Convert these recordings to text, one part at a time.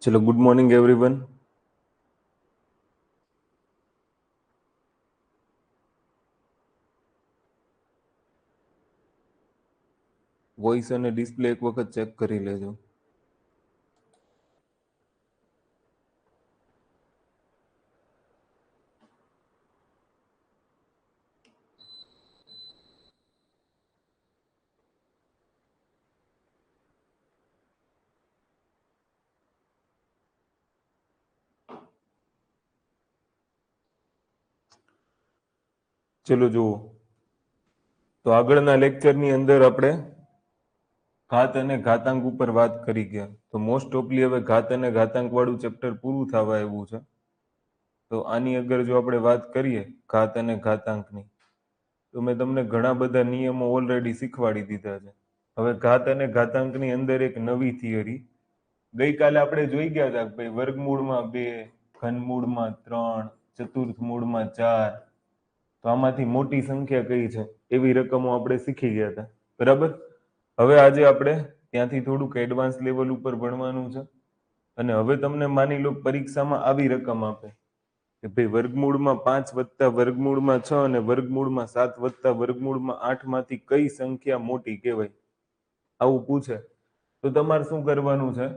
चलो good morning everyone. Voice અને display એક વખત ચેક કરી લેજો. ચલો જુઓ, તો આગળના લેક્ચરની અંદર આપણે ઘાત અને ઘાતાંક ઉપર વાત કરી ગયા. તો મોસ્ટ ઓફલી હવે ઘાત અને ઘાતાંક વાળું ચેપ્ટર પૂરું થવા આવ્યું છે. તો આની આગળ જો આપણે વાત કરીએ ઘાત અને ઘાતાંકની, તો મેં તમને ઘણા બધા નિયમો ઓલરેડી શીખવાડી દીધા છે. હવે ઘાત અને ઘાતાંકની અંદર એક નવી થિયરી ગઈકાલે આપણે જોઈ ગયા હતા કે ભાઈ વર્ગમૂળમાં 2, ઘનમૂળમાં 3, ચતુર્થ મૂળમાં 4, તો આમાંથી મોટી સંખ્યા કઈ છે એવી રકમો આપણે શીખી ગયા હતા, બરાબર. હવે આજે આપણે ત્યાંથી થોડુંક એડવાન્સ લેવલ ઉપર ભણવાનું છે. અને હવે તમને માની લો પરીક્ષામાં આવી રકમ આપે કે ભાઈ વર્ગમૂળમાં 5 વત્તા વર્ગમૂળમાં 6 અને વર્ગમૂળમાં 7 વત્તા વર્ગમૂળમાં 8 માંથી કઈ સંખ્યા મોટી કહેવાય, આવું પૂછે તો તમારે શું કરવાનું છે?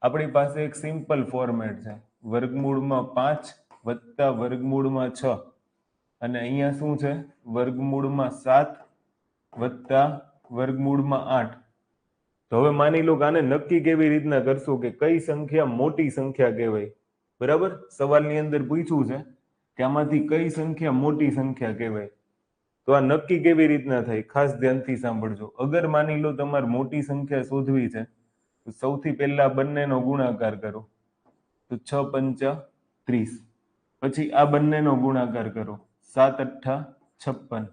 આપણી પાસે એક સિમ્પલ ફોર્મેટ છે, વર્ગમૂળમાં 5 વત્તા વર્ગમૂળમાં 6 અને અહીંયા શું છે, વર્ગમૂળમાં 7 વત્તા વર્ગમૂળમાં 8. તો હવે માની લો કે આને નક્કી કેવી રીતના કરશો કે કઈ સંખ્યા મોટી સંખ્યા કહેવાય, બરાબર. સવાલની અંદર પૂછ્યું છે કે આમાંથી કઈ સંખ્યા મોટી સંખ્યા કહેવાય. તો આ નક્કી કેવી રીતના થાય, ખાસ ધ્યાનથી સાંભળજો. અગર માની લો તમારે મોટી સંખ્યા શોધવી છે તો સૌથી પહેલા બંનેનો ગુણાકાર કરો, તો 6 પંચા 30. પછી આ બંનેનો ગુણાકાર કરો, 7 અઠ્ઠા 56.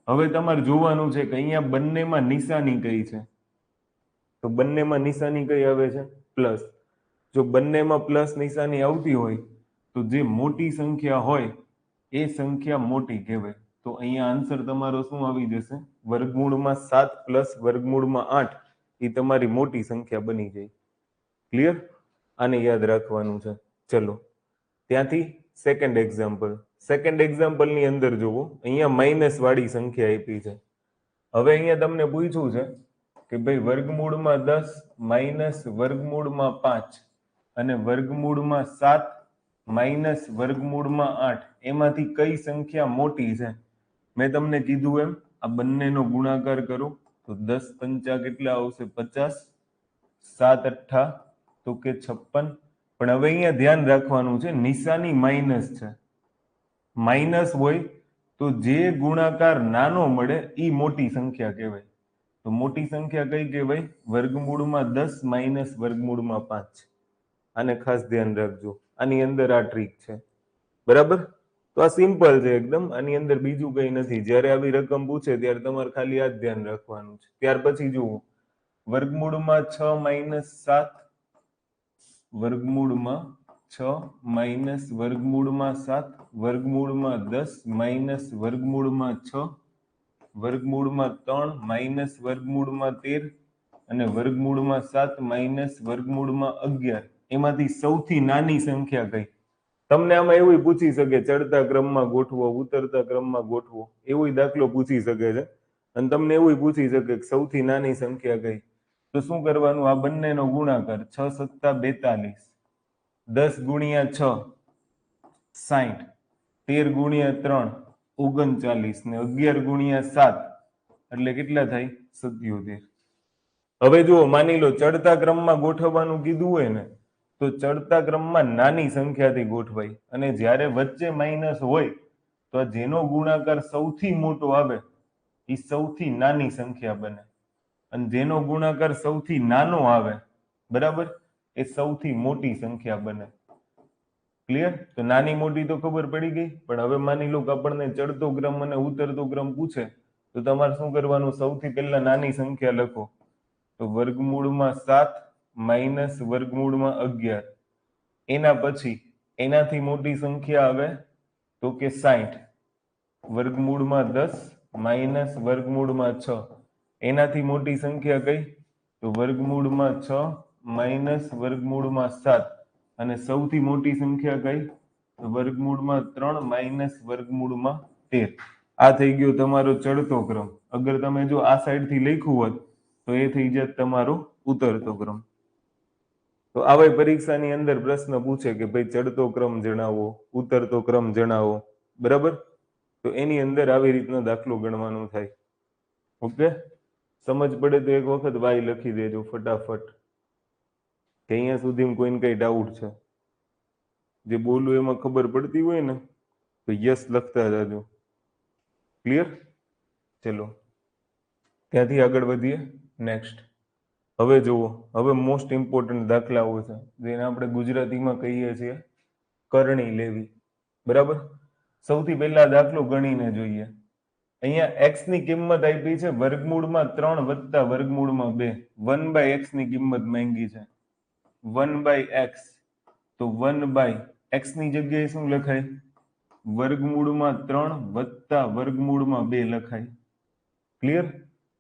હવે તમારે જોવાનું છે કે અહીંયા બંનેમાં નિશાની કઈ છે. તો બંનેમાં નિશાની કઈ આવે છે? પ્લસ. જો બંનેમાં પ્લસ નિશાની આવતી હોય તો જે મોટી સંખ્યા હોય એ સંખ્યા મોટી કહેવાય. તો અહીંયા આન્સર તમારો શું આવી જશે? વર્ગમૂળમાં 7 પ્લસ વર્ગમૂળમાં 8 એ તમારી મોટી સંખ્યા બની જાય. ક્લિયર? આને યાદ રાખવાનું છે. ચલો ત્યાંથી સેકન્ડ એક્ઝામ્પલ. સેકન્ડ એક્ઝામ્પલની અંદર જુઓ, અહીંયા માઇનસ વાળી સંખ્યા આપી છે. હવે અહીંયા તમને પૂછ્યું છે કે ભાઈ વર્ગમૂળમાં 10 માઇનસ વર્ગમૂળમાં 5 અને વર્ગમૂળમાં 7 માઇનસ વર્ગમૂળમાં 8 એમાંથી કઈ સંખ્યા મોટી છે? મેં તમને કીધું એમ આ બંનેનો ગુણાકાર કરો તો 10 પંચા કેટલા આવશે? 50. 7 અઠ્ઠા તો કે 56. પણ હવે અહીંયા ધ્યાન રાખવાનું છે, નિશાની માઇનસ છે. માઇનસ હોય તો જે ગુણાકાર નાનો મળે એ મોટી સંખ્યા કહેવાય. તો મોટી સંખ્યા કઈ કહેવાય? વર્ગમૂળમાં 10 માઇનસ વર્ગમૂળમાં 5. આને ખાસ ધ્યાન રાખજો. આની અંદર આ ટ્રીક છે, બરાબર. તો આ સિમ્પલ છે એકદમ, આની અંદર બીજું કઈ નથી. જ્યારે આવી રકમ પૂછે ત્યારે તમારે ખાલી આ જ ધ્યાન રાખવાનું છે. ત્યાર પછી જુઓ, વર્ગમૂળમાં 6 માઇનસ 7, વર્ગમૂળમાં 6 માઇનસ વર્ગમૂળમાં 7, વર્ગમૂળમાં 10 માઇનસ વર્ગમૂળમાં 6, વર્ગમૂળમાં 3 માઇનસ વર્ગમૂળમાં 13 અને વર્ગમૂળમાં 7 માઇનસ વર્ગમૂળમાં 11. એમાંથી સૌથી નાની સંખ્યા કઈ? તમને આમાં એવું પૂછી શકે ચડતા ક્રમમાં ગોઠવો, ઉતરતા ક્રમમાં ગોઠવો, એવો દાખલો પૂછી શકે છે. અને તમને એવું પૂછી શકે કે સૌથી નાની સંખ્યા કઈ? તો શું કરવાનું? આ બંનેનો ગુણાકાર, 6 સત્તા 42, 10 ગુણ્યા 6 60, 13 ગુણ્યા 3 39 ને 11 ગુણ્યા 7 એટલે કેટલા થાય? 77. હવે જુઓ, માની લો ચડતા ક્રમમાં ગોઠવવાનું કીધું હોય ને, તો ચડતા ક્રમમાં નાની સંખ્યાથી ગોઠવાય. અને જ્યારે વચ્ચે માઇનસ હોય તો જેનો ગુણાકાર સૌથી મોટો આવે એ સૌથી નાની સંખ્યા બને, અને જેનો ગુણાકાર સૌથી નાનો આવે, બરાબર, એ સૌથી મોટી સંખ્યા બને. ક્લિયર? તો નાની મોટી તો ખબર પડી ગઈ. પણ હવે માની લો કે આપણને ચડતો ક્રમ અને ઉતરતો ક્રમ પૂછે તો તમારે શું કરવાનું? સૌથી પહેલા નાની સંખ્યા લખો, તો વર્ગમૂળમાં 7 માઇનસ વર્ગમૂળમાં 11. એના પછી એનાથી મોટી સંખ્યા આવે તો કે 60, વર્ગમૂળમાં 10 માઇનસ વર્ગમૂળમાં 6. એનાથી મોટી સંખ્યા કઈ? તો વર્ગમૂળમાં 6 માઇનસ વર્ગમૂળમાં 7 અને સૌથી મોટી સંખ્યા કઈ? વર્ગમૂળમાં 3 માઇનસ વર્ગમૂળમાં 13. આ થઈ ગયો તમારો ચડતો ક્રમ. અગર તમે જો આ સાઈડ થી લખ્યું હોત તો એ થઈ જાત તમારો ઉતરતો ક્રમ. તો આવા પરીક્ષાની અંદર પ્રશ્ન પૂછે કે ભાઈ ચડતો ક્રમ જણાવો, ઉતરતો ક્રમ જણાવો, બરાબર? તો એની અંદર આવી રીતનો દાખલો ગણવાનો થાય. ઓકે, સમજ પડે તો એક વખત વાય લખી દેજો ફટાફટ, કે અહીંયા સુધી કોઈને કઈ ડાઉટ છે. જે બોલું એમાં ખબર પડતી હોય ને તો યસ લખતા જાજો. ક્લિયર? ચલો ત્યાંથી આગળ વધીએ. નેક્સ્ટ હવે જુઓ, હવે મોસ્ટ ઇમ્પોર્ટન્ટ દાખલાઓ છે જેને આપણે ગુજરાતીમાં કહીએ છીએ કરણી લેવી. બરાબર? સૌથી પહેલા દાખલો ગણીને જોઈએ. અહીંયા x ની કિંમત આપી છે વર્ગમૂળમાં 3 વત્તા વર્ગમૂળમાં 2. 1/x ની કિંમત માંગી છે. 1/x, તો 1/x ની જગ્યાએ શું લખાય? વર્ગમૂળમાં 3 વત્તા વર્ગમૂળમાં 2 લખાય. ક્લિયર?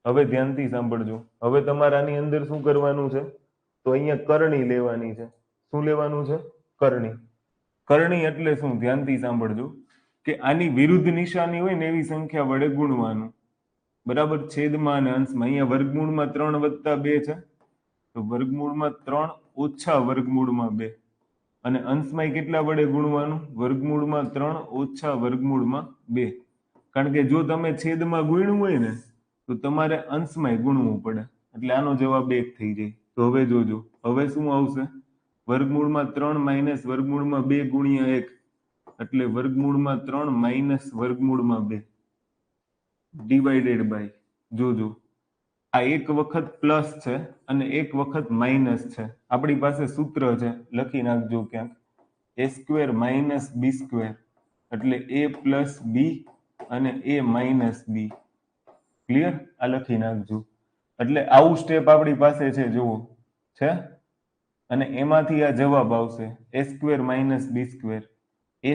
હવે ધ્યાનથી સાંભળજો. હવે તમારાની અંદર શું કરવાનું છે? તો અહીંયા કરણી લેવાની છે. શું લેવાનું છે? કરણી. કરણી એટલે શું? ધ્યાનથી સાંભળજો, કે આની વિરુદ્ધ નિશાની હોય ને એવી સંખ્યા વડે ગુણવાનું. બરાબર? છેદમાં અને અંશમાં. અહીંયા વર્ગમૂળમાં 3 વત્તા 2 છે, તો વર્ગમૂળમાં 3 ઓછા વર્ગમૂળમાં 2. અને અંશમાં કેટલા વડે ગુણવાનું? વર્ગમૂળમાં 3 ઓછા વર્ગમૂળમાં 2. કારણ કે જો તમે છેદમાં ગુણ્યું હોય ને તો તમારે અંશમાં ગુણવું પડે. એટલે આનો જવાબ 1 થઈ જાય. તો હવે જોજો, હવે શું આવશે? વર્ગમૂળમાં 3 માઇનસ વર્ગમૂળમાં 2 ગુણ્યા 1, એટલે વર્ગમૂળમાં 3 માઇનસ વર્ગમૂળમાં 2 ડિવાઇડેડ બાય, જોજો આ એક વખત પ્લસ છે અને એક વખત માઇનસ છે. આપણી પાસે સૂત્ર છે, લખી નાખજો ક્યાંક. a square minus B square, એટલે a પ્લસ બી અને a માઇનસ બી. ક્લિયર? આ લખી નાખજો. એટલે આવું સ્ટેપ આપણી પાસે છે, જુઓ છે, અને એમાંથી આ જવાબ આવશે a square minus B square. a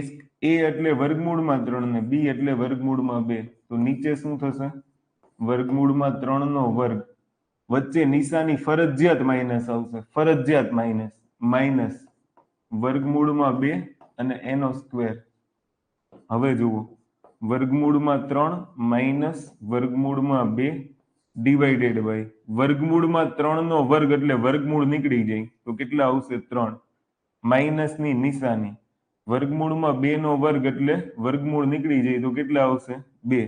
એટલે વર્ગમૂળમાં 3 ને b એટલે વર્ગમૂળમાં 2. તો નીચે શું થશે? વર્ગમૂળમાં 3 નો વર્ગ, વચ્ચે નિશાની ફરજિયાત માઇનસ આવશે, ફરજિયાત માઇનસ, માઇનસ વર્ગમૂળમાં 2 અને એનો સ્ક્વેર. હવે જુઓ, વર્ગમૂળમાં 3 માઇનસ વર્ગમૂળમાં 2 ડિવાઇડેડ બાય વર્ગમૂળમાં 3 નો વર્ગ એટલે વર્ગમૂળ નીકળી જાય તો કેટલા આવશે? 3. માઇનસ ની નિશાની, વર્ગમૂળમાં 2 નો વર્ગ એટલે વર્ગમૂળ નીકળી જાય તો કેટલા આવશે? 2.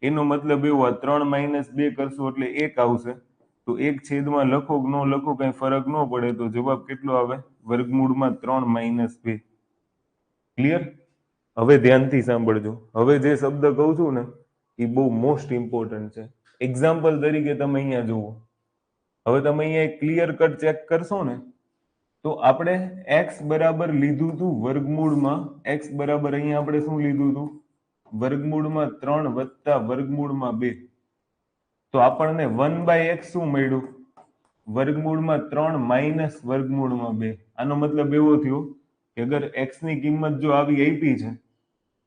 એનો મતલબ એવો, આ 3 માઇનસ 2 કરશો એટલે 1 આવશે. તો 1 છેદમાં લખો કે ન લખો કઈ ફરક ન પડે, તો જવાબ કેટલો આવે? વર્ગમૂળમાં 3 માઇનસ 2. ક્લિયર? હવે ધ્યાનથી સાંભળજો. હવે જે શબ્દ કહું છું ને એ બહુ મોસ્ટ ઇમ્પોર્ટન્ટ છે. એક્ઝામ્પલ તરીકે તમે અહીંયા જુઓ. હવે તમે અહીંયા ક્લિયર કટ ચેક કરશો ને તો આપણે x બરાબર લીધું હતું વર્ગમૂળમાં, x બરાબર અહીંયા આપણે શું લીધું હતું? વર્ગમૂળમાં 3 વત્તા વર્ગમૂળમાં 2. તો આપણને 1/x શું મળ્યું? વર્ગમૂળમાં 3 માઇનસ વર્ગમૂળમાં 2. આનો મતલબ એવો થયો કે અગર x ની કિંમત જો આવી આપી છે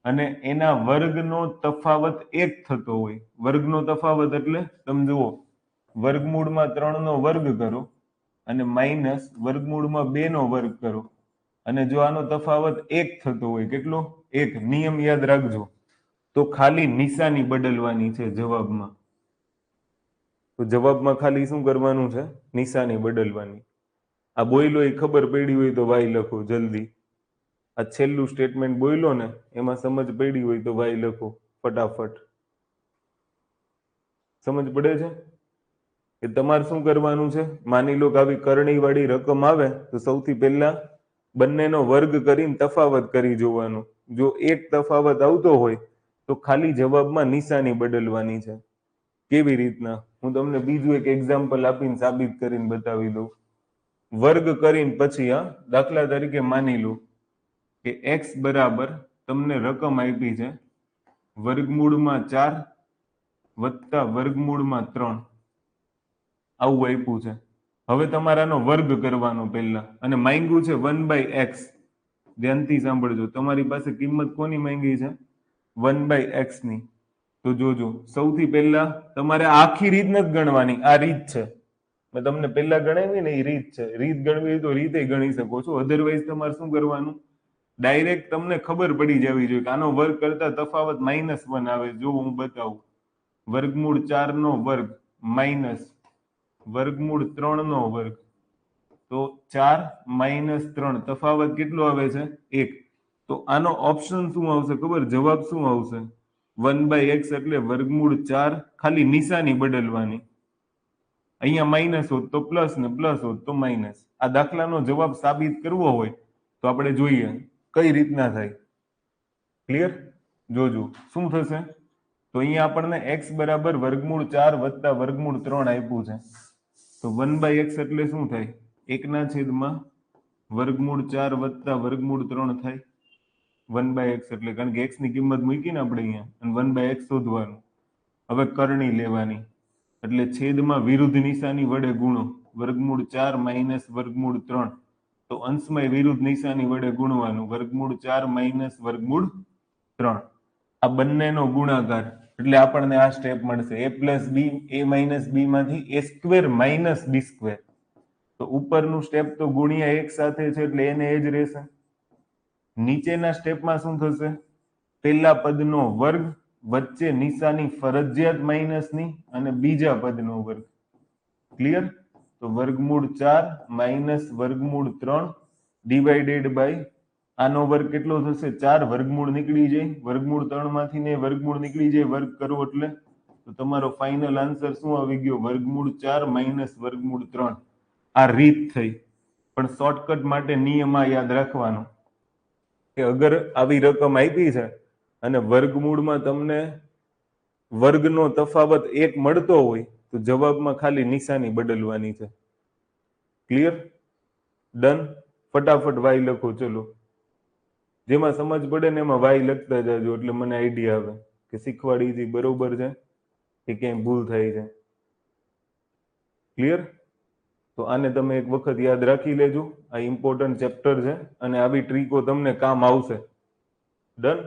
અને એના વર્ગનો તફાવત 1 થતો હોય, વર્ગનો તફાવત એટલે તમે જુઓ, વર્ગમૂળમાં 3 નો વર્ગ કરો અને માઇનસ વર્ગમૂળમાં 2 નો વર્ગ કરો, અને જો આનો તફાવત 1 થતો હોય, કેટલો? 1. નિયમ યાદ રાખજો, તો ખાલી નિશાની બદલવાની છે જવાબમાં. તો જવાબમાં ખાલી શું કરવાનું છે? નિશાની બદલવાની. આ બોયલો એ ખબર પડી હોય તો વાય લખો જલ્દી. આ છેલ્લું સ્ટેટમેન્ટ બોયલો ને એમાં સમજ પડી હોય તો વાય લખો ફટાફટ. સમજ પડે છે કે તમારે શું કરવાનું છે? માની લો કે આવી કરણીવાળી રકમ આવે તો સૌથી પહેલા બંનેનો વર્ગ કરીને તફાવત કરી જોવાનું. જો એક તફાવત આવતો હોય તો ખાલી જવાબમાં નિશાની બદલવાની છે. કેવી રીતના? હું તમને બીજું એક એક્ઝામ્પલ આપીને સાબિત કરીને બતાવી દઉં. વર્ગ કરીને પછી દાખલા તરીકે માની લો કે x બરાબર તમને રકમ આપી છે વર્ગમૂળમાં 4 વત્તા વર્ગમૂળમાં 3, આવું આપ્યું છે. હવે તમારાનો વર્ગ કરવાનો પહેલા, અને માંગ્યું છે 1/x. ધ્યાનથી સાંભળજો, તમારી પાસે કિંમત કોની માંગી છે? 1/x ની. તો જોજો, સૌથી પહેલા તમારે આખી રીત નથી ગણવાની, આ રીત છે. મેં તમને પહેલા ગણાવી ને એ રીત છે. રીત ગણવી તો રીતે ગણી શકો છો. અધરવાઇઝ તમારે શું કરવાનું, ડાયરેક્ટ તમને ખબર પડી જવી જોઈએ કે આનો વર્ગ કરતા તફાવત -1 આવે. જો હું બતાવું, વર્ગમૂળ 4 નો વર્ગ માઇનસ વર્ગમૂળ 3 નો વર્ગ, તો 4 - 3 તફાવત કેટલો આવે છે? 1. તો આનો ઓપ્શન શું આવશે ખબર? જવાબ શું આવશે? 1/x એટલે વર્ગમૂળ 4, ખાલી નિશાની બદલવાની. અહીંયા માઇનસ હોત તો પ્લસ ને પ્લસ હોત તો માઇનસ. આ દાખલાનો જવાબ સાબિત કરવો હોય તો આપણે જોઈએ કઈ રીતના થાય. ક્લિયર? જોજો શું થશે. તો અહીંયા આપણને x બરાબર વર્ગમૂળ 4 વત્તા વર્ગમૂળ 3 આપ્યું છે. તો 1/x એટલે શું થાય? 1/, વર્ગમૂળ 4 વત્તા વર્ગમૂળ 3 થાય 1/x એટલે, કારણ કે x ની કિંમત મૂકીને આપણે અહીંયા, અને 1/x શોધવાનું. હવે કરણી લેવાની એટલે છેદમાં વિરુદ્ધ નિશાની વડે ગુણો. વર્ગમૂળ 4 માઇનસ વર્ગમૂળ 3, તો અંશમાં વિરુદ્ધ નિશાની વડે ગુણવાનું. વર્ગમૂળ 4 - વર્ગમૂળ 3, આ બંનેનો ગુણાકાર એટલે આપણને આ સ્ટેપ મળશે. a + b, a - b માંથી a² - b². તો ઉપરનું સ્ટેપ તો ગુણ્યા 1 સાથે છે એટલે એને એ જ રહેશે. નીચેના સ્ટેપમાં શું થશે? પહેલા પદનો વર્ગ વચ્ચે નિશાની ફરજિયાત માઇનસની અને બીજા પદનો વર્ગ. ક્લિયર? તો વર્ગમૂળ 4 - વર્ગમૂળ 3 ડિવાઇડેડ બાય આનો વર્ગ કેટલો થશે? 4, વર્ગમૂળ નીકળી જાય, વર્ગમૂળ 3 માંથી ને વર્ગમૂળ નીકળી જાય, વર્ગ કરો એટલે. તો તમારો ફાઇનલ આન્સર શું આવી ગયો? વર્ગમૂળ 4 - વર્ગમૂળ 3. આ રીત થઈ. પણ શોર્ટકટ માટે નિયમ આ યાદ રાખવાનો કે અગર આવી રકમ આપી છે અને વર્ગમૂળમાં તમને વર્ગનો તફાવત 1 મળતો હોય તો જવાબમાં ખાલી નિશાની બદલવાની છે. ક્લિયર? ડન? ફટાફટ વાય લખો. ચલો, જેમાં સમજ પડે ને એમાં વાય લખતા જાજો એટલે મને આઈડિયા આવે કે શીખવાડી હતી બરોબર છે કે ક્યાંય ભૂલ થાય છે. ક્લિયર? તો આને તમે એક વખત યાદ રાખી લેજો. આ ઇમ્પોર્ટન્ટ ચેપ્ટર છે અને આવી ટ્રીકો તમને કામ આવશે. ડન?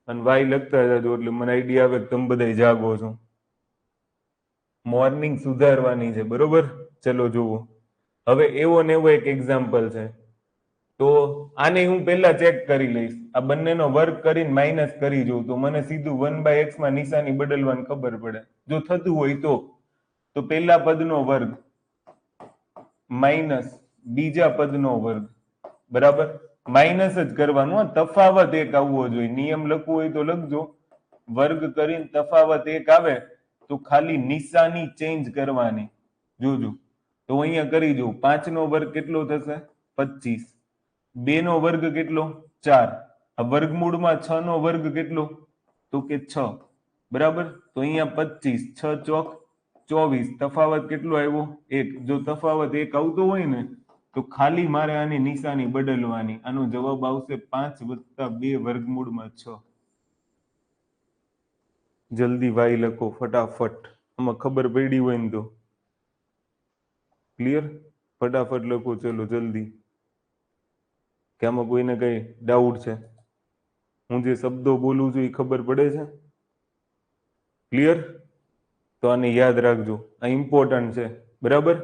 અને વાય લખતા જાજો એટલે મને આઈડિયા આવે કે તમે બધા જાગો છો. મોર્નિંગ સુધારવાની છે, બરોબર? ચલો જુઓ. હવે એવો ને એવો એક એક્ઝામ્પલ છે. તો આને હું પહેલા ચેક કરી લઈશ. આ બંનેનો વર્ગ કરીને માઇનસ કરી જોઉં તો મને સીધું 1/x માં નિશાની બદલવાની ખબર પડે. જો થતું હોય તો પહેલા પદનો વર્ગ માઇનસ બીજા પદનો વર્ગ, બરાબર? માઇનસ જ કરવાનું. તફાવત 1 આવવો જોઈએ. નિયમ લખવું હોય તો લખજો. વર્ગ કરીને તફાવત 1 આવે તો ખાલી નિશાની ચેન્જ કરવાની. જોજો. તો અહીંયા કરી જો. 5 નો વર્ગ કેટલો થશે? 25. 2 નો વર્ગ કેટલો? 4. આ વર્ગમૂળમાં 6 નો વર્ગ કેટલો? તો કે 6. બરાબર? તો અહીંયા 25, 6 ચોક 24. તફાવત કેટલો આવ્યો? 1. જો તફાવત 1 આવતો હોય ને તો ખાલી મારે આની નિશાની બદલવાની. આનો જવાબ આવશે 5 + 2 વર્ગમૂળમાં 6. જલ્દી વાય લખો ફટાફટ. આમાં ખબર પડી હોય ને તો. ક્લિયર? ફટાફટ લખો. ચલો જલ્દી. કે આમાં કોઈને કઈ ડાઉટ છે? હું જે શબ્દો બોલું છું એ ખબર પડે છે? ક્લિયર? તો આને યાદ રાખજો. આ ઇમ્પોર્ટન્ટ છે. બરાબર?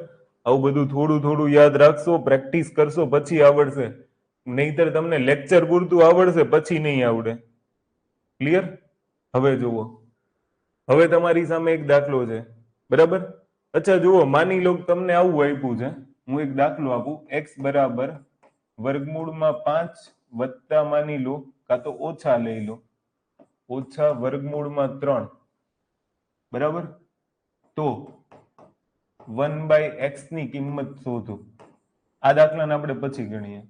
આવું બધું થોડું થોડું યાદ રાખશો, પ્રેક્ટિસ કરશો પછી આવડશે. નહીતર તમને લેક્ચર પૂરતું આવડશે પછી નહીં આવડે. ક્લિયર? હવે જુઓ. હવે તમારી સામે એક દાખલો છે. બરાબર? અચ્છા જુઓ, માની લો તમને આવું આપ્યું છે. હું એક દાખલો આપું. x બરાબર વર્ગમૂળમાં 5 વત્તા માની લો કાં તો ઓછા લઈ લો ઓછા વર્ગમૂળમાં 3. બરાબર? તો 1/x ની કિંમત શોધો. આ દાખલાને આપણે પછી ગણીએ.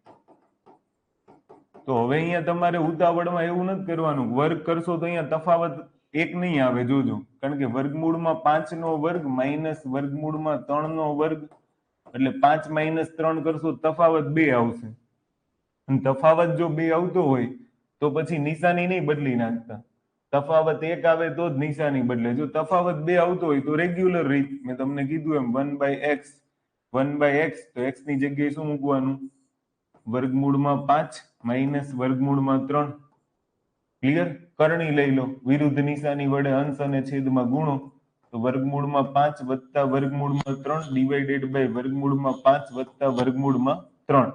તો હવે અહીંયા તમારે ઉતાવળમાં એવું નથી કરવાનું. વર્ગ કરશો તો અહીંયા તફાવત 1 નહીં આવે. જોજો, કારણ કે વર્ગમૂળમાં 5 નો વર્ગ માઇનસ વર્ગમૂળમાં 3 નો વર્ગ એટલે 5 - 3 કરશો તફાવત 2 આવશે. અને તફાવત જો 2 આવતો હોય તો પછી નિશાની નહીં બદલી નાખતા. તફાવત 1 આવે તો જ નિશાની બદલે. જો તફાવત 2 આવતો હોય તો રેગ્યુલર રીત મેં તમને કીધું એમ 1/x તો x ની જગ્યાએ શું મૂકવાનું? વર્ગમૂળમાં 5 માઇનસ વર્ગમૂળમાં 3. ક્લિયર? કરણી લઈ લો. વિરુદ્ધ નિશાની વડે અંશ અને છેદમાં ગુણો. તો વર્ગમૂળમાં 5 વત્તા વર્ગમૂળમાં 3 ડિવાઇડેડ બાય વર્ગમૂળમાં 5 વત્તા વર્ગમૂળમાં 3.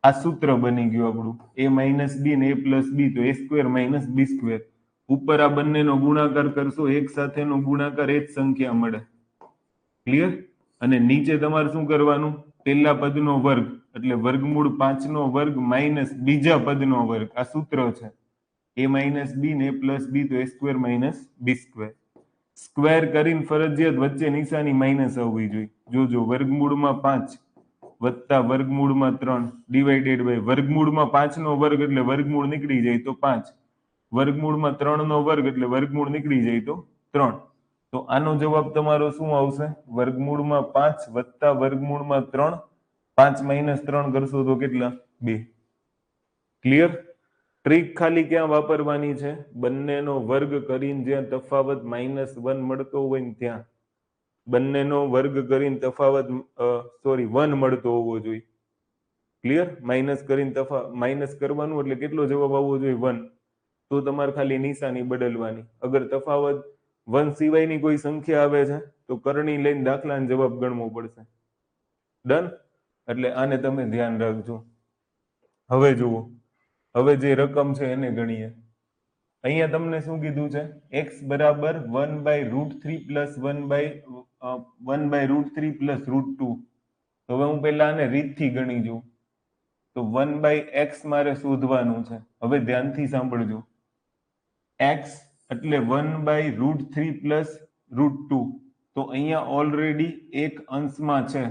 આ સૂત્ર બની ગયું આપણું a માઇનસ બી ને a પ્લસ બી, તો a square minus B square. ઉપર આ બંનેનો ગુણાકાર કરશો એક સાથેનો ગુણાકાર એ જ સંખ્યા મળે. ક્લિયર? અને નીચે તમારે શું કરવાનું? પહેલા પદનો વર્ગ એટલે વર્ગમૂળ 5 નો વર્ગ માઇનસ બીજા પદનો વર્ગ. આ સૂત્ર છે a માઇનસ બી ને a પ્લસ બી, તો a square minus B square. Square કરીને ફરજિયાત વચ્ચે નિશાની માઇનસ આવવી જોઈએ. જોજો વર્ગમૂળમાં 5 વત્તા વર્ગમૂળમાં 3 ડિવાઇડેડ બાય વર્ગમૂળમાં 5 નો વર્ગ એટલે વર્ગમૂળ નીકળી જાય તો 5, વર્ગમૂળમાં 3 નો વર્ગ એટલે વર્ગમૂળ નીકળી જાય તો 3. તો આનો જવાબ તમારો શું આવશે? વર્ગમૂળમાં 5 વત્તા વર્ગમૂળમાં 3. 5 માઇનસ 3 કરશો તો કેટલા? 2. ક્લિયર? ટ્રીક ખાલી ક્યાં વાપરવાની છે? બંનેનો વર્ગ કરીને જ્યાં તફાવત -1 મળતો હોય ને ત્યાં. બંનેનો વર્ગ કરીને તફાવત 1 મળતો હોવો જોઈએ. ક્લિયર? માઇનસ કરવાનું એટલે કેટલો જવાબ આવવો જોઈએ? 1. તો તમારે ખાલી નિશાની બદલવાની. અગર તફાવત 1 સિવાયની કોઈ સંખ્યા આવે છે તો કરણી લઈને દાખલાનો જવાબ ગણવો પડશે. ડન? એટલે આને તમે ધ્યાન રાખજો. હવે જુઓ, હવે જે રકમ છે એને ગણીએ. અહીંયા તમને શું કીધું છે? x બરાબર 1/√3 પ્લસ 1/√3 પ્લસ √2. તો હવે હું પહેલા આને રીતથી ગણી જોઉં. તો 1/x મારે શોધવાનું છે. હવે ધ્યાનથી સાંભળજો. x એટલે 1/√3 પ્લસ √2. તો અહીંયા ઓલરેડી એક અંશમાં છે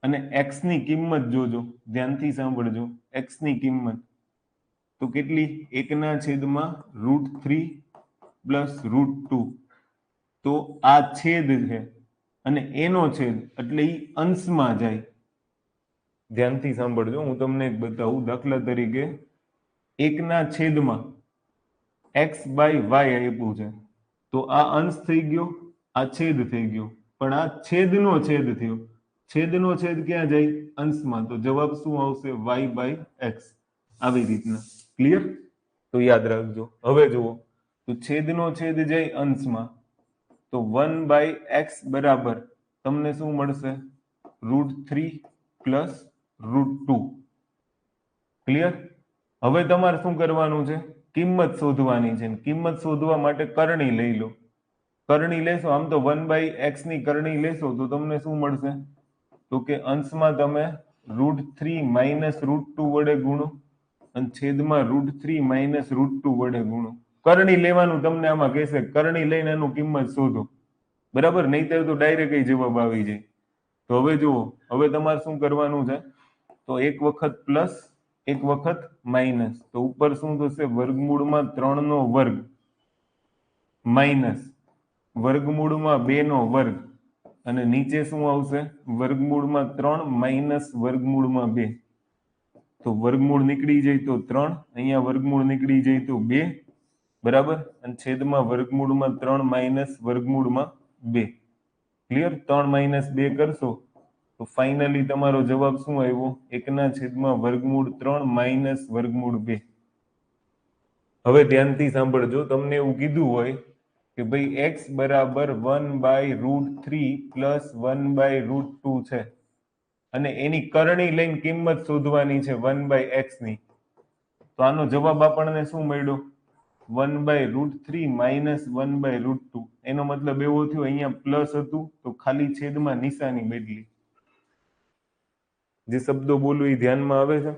અને x ની કિંમત જોજો, ધ્યાનથી સાંભળજો. x ની કિંમત તો કેટલી? 1/√3 પ્લસ √2. તો આ છેદ છે અને એનો છેદ એટલે ઈ અંશમાં જાય. ધ્યાનથી સાંભળજો, હું તમને એક બતાવું. દાખલા તરીકે 1/છેદમાં x બાય y આપ્યું છે, તો આ અંશ થઈ ગયો, આ છેદ થઈ ગયો, પણ આ છેદનો છેદ થયો. છેદનો છેદ ક્યાં જાય? અંશમાં. તો જવાબ શું આવશે? y/x. આવી રીતના. ક્લિયર? તો યાદ રાખજો. હવે જુઓ, તો છેદનો છેદ જાય અંશમાં, તો 1/x બરાબર તમને શું મળશે? √3 પ્લસ √2. ક્લિયર? હવે તમારે શું કરવાનું છે? કિંમત શોધવાની છે. કિંમત શોધવા માટે કરણી લઈ લો. કરણી લેશો, આમ તો 1/x ની કરણી લેશો તો તમને શું મળશે? તો કે અંશમાં તમે √3 માઇનસ √2 વડે ગુણો અને છેદમાં √3 માઇનસ √2 વડે ગુણો. કરણી લેવાનું તમને આમાં કહેશે, કરણી લઈને એનું કિંમત શોધો. બરાબર? નહીતર તો ડાયરેક્ટ જવાબ આવી જાય. તો હવે જુઓ, હવે તમારે શું કરવાનું છે? તો એક વખત પ્લસ એક વખત માઇનસ. તો ઉપર શું થશે? વર્ગમૂળમાં 3 નો વર્ગ માઇનસ વર્ગમૂળમાં 2 નો વર્ગ અને નીચે શું આવશે? વર્ગમૂળમાં 3 માઇનસ વર્ગમૂળમાં 2. તો વર્ગમૂળ નીકળી જાય તો 3, અહીંયા વર્ગમૂળ નીકળી જાય તો 2. બરાબર? અને છેદમાં વર્ગમૂળમાં 3 માઇનસ વર્ગમૂળમાં 2. ક્લિયર? 3 માઇનસ 2 કરશો તો ફાઇનલી તમારો જવાબ શું આવ્યો? 1/√3 માઇનસ વર્ગમૂળ 2. હવે ધ્યાનથી સાંભળજો. તમને એવું કીધું હોય કે ભાઈ x બરાબર 1/√3 પ્લસ 1/√2 છે અને એની કરણી લઈને કિંમત શોધવાની છે 1/x ની. તો આનો જવાબ આપણને શું મળ્યો? 1/√3 માઇનસ 1/√2. એનો મતલબ એવો થયો, અહીંયા પ્લસ હતું તો ખાલી છેદમાં નિશાની બદલી. જે શબ્દો બોલું એ ધ્યાનમાં આવે છે?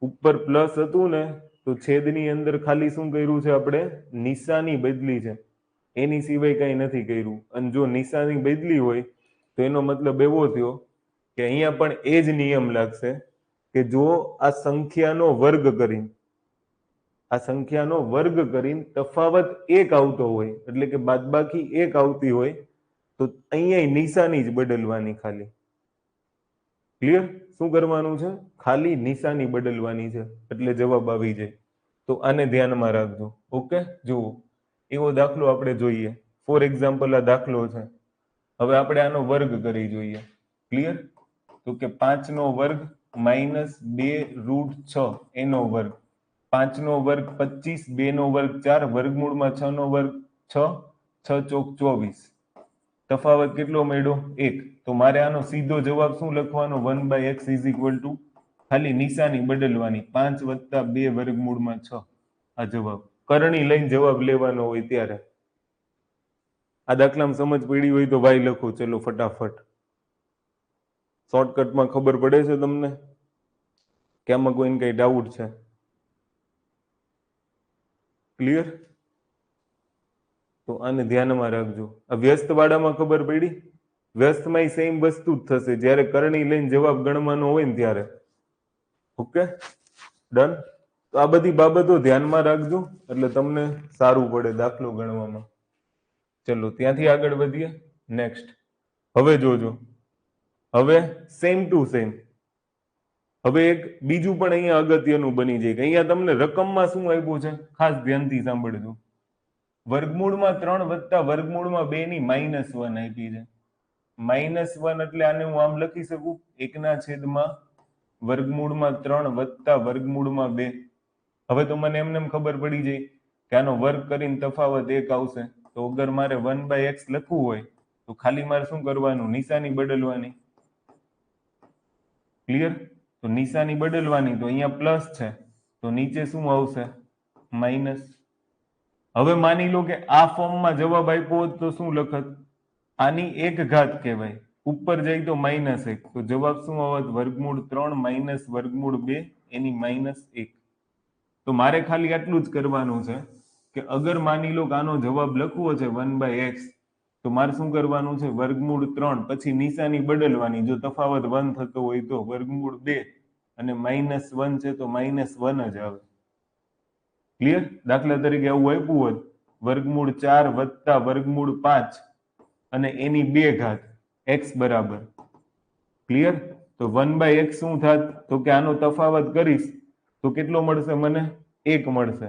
ઉપર પ્લસ હતું ને તો છેદની અંદર ખાલી શું કર્યું છે આપણે? નિશાની બદલી છે. એની સિવાય કંઈ નથી કર્યું. અને જો નિશાની બદલી હોય તો એનો મતલબ એવો થયો કે અહીંયા પણ એ જ નિયમ લાગશે કે જો આ સંખ્યાનો વર્ગ કરીને તફાવત 1 આવતો હોય, એટલે કે બાદબાકી 1 આવતી હોય, તો અહીંયા નિશાની જ બદલવાની ખાલી. ક્લિયર? શું કરવાનું છે? ખાલી નિશાની બદલવાની છે એટલે જવાબ આવી જાય. તો આને ધ્યાનમાં રાખજો. ઓકે? જુઓ, એવો દાખલો આપણે જોઈએ. ફોર એક્ઝામ્પલ આ દાખલો છે. હવે આપણે આનો વર્ગ કરી જોઈએ. ક્લિયર? તો કે 5 નો વર્ગ માઇનસ 2√6 એનો વર્ગ. 5 નો વર્ગ 25, 2 નો વર્ગ 4, વર્ગમૂળમાં 6 નો વર્ગ 6, 6 ચોક 24. તફાવત કેટલો મળ્યો 1. તો મારે આનો સીધો જવાબ શું લખવાનો 1/x = ખાલી નિશાની બદલવાની 5 + 2 વર્ગમૂળમાં 6. આ જવાબ કરણી લઈને જવાબ લેવાનો હોય ત્યારે. આ દાખલામાં સમજ પડી હોય તો ભાઈ લખો. ચલો ફટાફટ. શોર્ટકટમાં ખબર પડે છે તમને કે આમાં કોઈને કઈ ડાઉટ છે? ક્લિયર? તો આને ધ્યાનમાં રાખજો. આ વ્યસ્ત વાળામાં ખબર પડી? વ્યસ્તમાં સેમ વસ્તુ જ થશે જ્યારે કરણી લઈને જવાબ ગણવાનો હોય ને ત્યારે. Okay, done. તો આ બધી બાબતો ધ્યાનમાં રાખજો એટલે તમને સારું પડે દાખલો ગણવામાં. ચલો ત્યાંથી આગળ વધીએ. નેક્સ્ટ હવે જોજો. હવે સેમ ટુ સેમ. હવે એક બીજું પણ અહીંયા અગત્યનું બની જાય કે અહીંયા તમને રકમમાં શું આપ્યું છે ખાસ ધ્યાનથી સાંભળજો. વર્ગમૂળમાં 3 વત્તા વર્ગમૂળમાં 2 ની -1 આપી છે. -1 એટલે આને હું આમ લખી શકું 1/3 વર્ગમૂળમાં 3 વત્તા વર્ગમૂળમાં 2. હવે તો મને એમને ખબર પડી જાય કે આનો વર્ગ કરીને તફાવત 1 આવશે. તો અગર મારે 1/x લખવું હોય તો ખાલી મારે શું કરવાનું? નિશાની બદલવાની. ક્લિયર? તો નિશાની બદલવાની. તો અહીંયા પ્લસ છે તો નીચે શું આવશે? માઇનસ. હવે માની લો કે આ ફોર્મમાં જવાબ આપ્યો હોત તો શું લખત? આની 1 ઘાત કહેવાય. ઉપર જાય તો -1. તો જવાબ શું આવત? વર્ગમૂળ 3 - વર્ગમૂળ 2 એની -1. તો મારે ખાલી આટલું જ કરવાનું છે કે અગર માની લો કે આનો જવાબ લખવો છે 1/x તો મારે શું કરવાનું છે? વર્ગમૂળ 3 પછી નિશાની બદલવાની. જો તફાવત 1 થતો હોય તો વર્ગમૂળ 2 અને -1 છે તો -1 જ આવે. ક્લિયર? દાખલા તરીકે આવું આપ્યું હોત વર્ગમૂળ 4 વત્તા વર્ગમૂળ 5 અને એની 2 ઘાત x બરાબર. ક્લિયર? તો 1/x શું થાત? તો કે આનો તફાવત કરીશ તો કેટલો મળશે મને? 1 મળશે.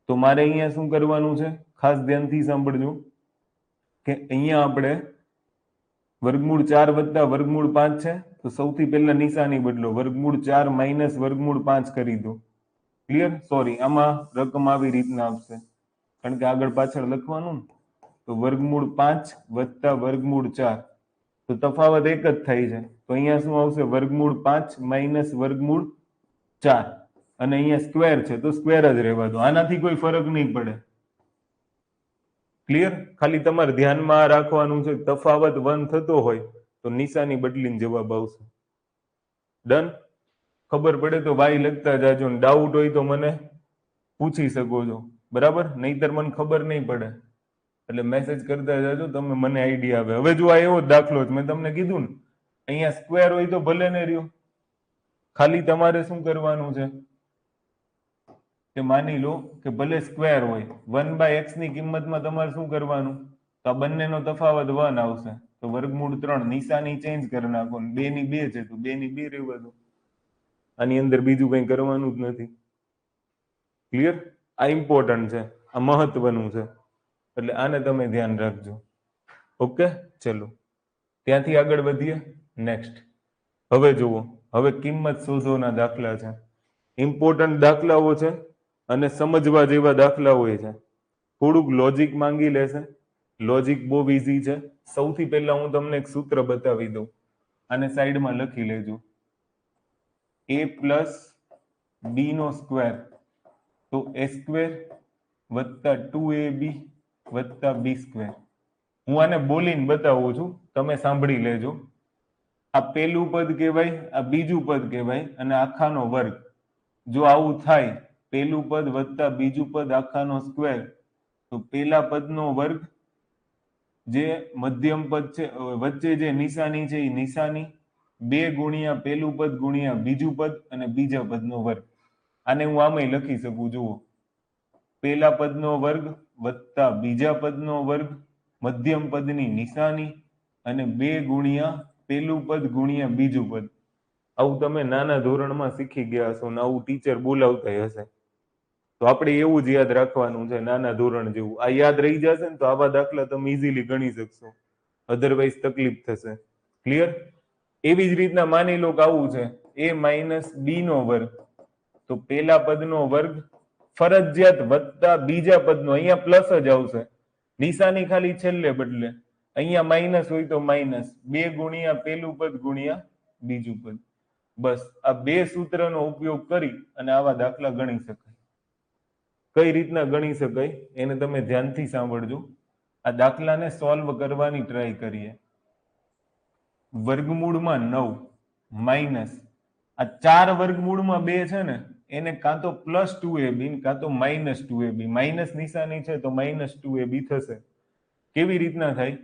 તો મારે અહીંયા શું કરવાનું છે? ખાસ ધ્યાનથી સાંભળજો કે અહીંયા આપણે વર્ગમૂળ 4 વત્તા વર્ગમૂળ 5 છે તો સૌથી પહેલા નિશાની બદલો. વર્ગમૂળ 4 માઇનસ વર્ગમૂળ 5 કરી દો. ક્લિયર? સોરી, આમાં રકમ આવી રીતના આવશે કારણ કે આગળ પાછળ લખવાનું ને. તો વર્ગમૂળ 5 વત્તા વર્ગમૂળ 4 તો તફાવત 1 જ થાય છે. તો અહીંયા શું આવશે? વર્ગમૂળ 5 માઇનસ વર્ગમૂળ 4 અને અહીંયા સ્ક્વેર છે તો સ્ક્વેર જ રહેવા દો. આનાથી કોઈ ફરક નહીં પડે. ક્લિયર? ખાલી તમારે ધ્યાનમાં રાખવાનું છે તફાવત 1 થતો હોય તો નિશાની બદલીને જવાબ આવશે. ડન? ખબર પડે તો ભાઈ લખતા જાજો. ડાઉટ હોય તો મને પૂછી શકો છો. બરાબર? નહીતર મને ખબર નહીં પડે એટલે મેસેજ કરતા જાજો. તમે મને આઈડિયા આવે. હવે જો આ એવો દાખલો મેં તમને કીધું ને અહીંયા સ્ક્વેર હોય તો ભલે ને રહ્યો. ખાલી તમારે શું કરવાનું છે કે માની લો કે ભલે સ્ક્વેર હોય 1/x ની કિંમતમાં તમારે શું કરવાનું? તો આ બંનેનો તફાવત 1 આવશે. તો વર્ગમૂળ 3 નિશાની ચેન્જ કરી નાખો. 2 ની 2 છે તો 2 ની 2 રહેવા દો. આની અંદર બીજું કંઈ કરવાનું જ નથી. ક્લિયર? આ ઇમ્પોર્ટન્ટ છે, આ મહત્વનું છે એટલે આને તમે ધ્યાન રાખજો. ઓકે, ચલો ત્યાંથી આગળ વધીએ. નેક્સ્ટ હવે જુઓ. હવે કિંમત શોધોના દાખલા છે. ઇમ્પોર્ટન્ટ દાખલાઓ છે અને સમજવા જેવા દાખલા હોય છે. થોડુંક લોજિક માંગી લેશે. લોજિક બહુ ઇઝી છે. સૌથી પહેલા હું તમને એક સૂત્ર બતાવી દઉં. આને સાઈડમાં લખી લેજો. a પ્લસ b નો સ્ક્વેર તો a² વત્તા 2ab વત્તા b સ્ક્વેર. હું આને બોલીને બતાવું છું, તમે સાંભળી લેજો. આ પેલું પદ કહેવાય, આ બીજું પદ કહેવાય અને આખાનો વર્ગ. જો આવું થાય પેલું પદ વત્તા બીજું પદ આખાનો સ્ક્વેર તો પેલા પદનો વર્ગ, જે મધ્યમ પદ છે વચ્ચે જે નિશાની છે એ નિશાની 2 ગુણ્યા પેલું પદ ગુણ્યા બીજું પદ અને બીજા પદનો વર્ગ. આને હું આમાં લખી શકું. જુઓ, પેલા પદનો વર્ગ વત્તા બીજા પદનો વર્ગ મધ્યમ પદની નિશાની અને 2 ગુણ્યા પેલું પદ ગુણ્યા બીજું પદ. આવું તમે નાના ધોરણમાં શીખી ગયા હશો ને આવું ટીચર બોલાવતા હશે. તો આપણે એવું જ યાદ રાખવાનું છે નાના ધોરણ જેવું. આ યાદ રહી જશે ને તો આવા દાખલા તમે ઇઝીલી ગણી શકશો. અધરવાઇઝ તકલીફ થશે. ક્લિયર? એવી જ રીતના માની લો કે આવું છે a માઇનસ b નો વર્ગ તો પેલા પદનો વર્ગ ફરજિયાત વત્તા બીજા પદનો, અહીંયા પ્લસ જ આવશે. નિશાની ખાલી છેલ્લે બદલે અહીંયા માઇનસ હોય તો માઇનસ 2 ગુણ્યા પેલું પદ ગુણ્યા બીજું પદ. બસ આ બે સૂત્રનો ઉપયોગ કરી અને આવા દાખલા ગણી શકાય. કઈ રીતના ગણી શકાય એને તમે ધ્યાનથી સાંભળજો. આ દાખલાને સોલ્વ કરવાની ટ્રાય કરીએ. વર્ગમૂળમાં 9 માઇનસ આ 4 વર્ગમૂળમાં 2 છે ને એને કાં તો પ્લસ 2ab કાં તો માઇનસ 2ab. માઇનસ નિશાની છે તો માઇનસ 2ab થશે. કેવી રીતના થાય?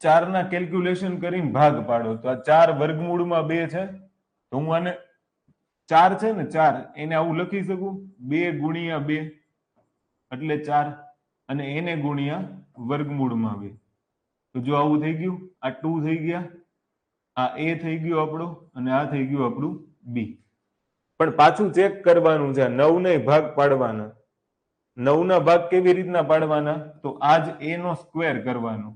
4 ના કેલ્ક્યુલેશન કરીને ભાગ પાડો તો આ 4 વર્ગમૂળમાં 2 છે તો હું આને 4 છે ને 4 એને આવું લખી શકું 2 ગુણ્યા 2 એટલે 4 અને એને ગુણ્યા વર્ગમૂળમાં 2. તો જો આવું થઈ ગયું, આ 2 થઈ ગયા, આ a થઈ ગયું આપણું અને આ થઈ ગયું આપણું b. પણ પાછું ચેક કરવાનું છે 9 ને ભાગ પાડવાના. 9 ના ભાગ કેવી રીતના પાડવાના? તો આ જ a નો સ્ક્વેર કરવાનો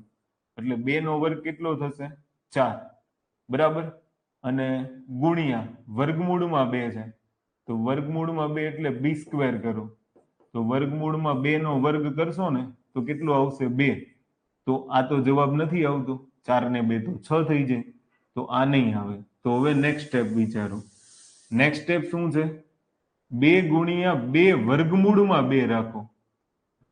એટલે 2 નો વર્ગ કેટલો થશે? 4 બરાબર. અને ગુણ્યા વર્ગમૂળમાં 2 છે તો વર્ગમૂળમાં 2 એટલે b સ્ક્વેર કરો. તો વર્ગમૂળમાં 2 નો વર્ગ કરશો ને તો કેટલો આવશે? 2. તો આ તો જવાબ નથી આવતો. 4 ને 2 તો 6 થઈ જાય તો આ નહીં આવે. તો હવે નેક્સ્ટ સ્ટેપ વિચારો. નેક્સ્ટ સ્ટેપ શું છે? 2 ગુણ્યા 2 વર્ગમૂળમાં 2 રાખો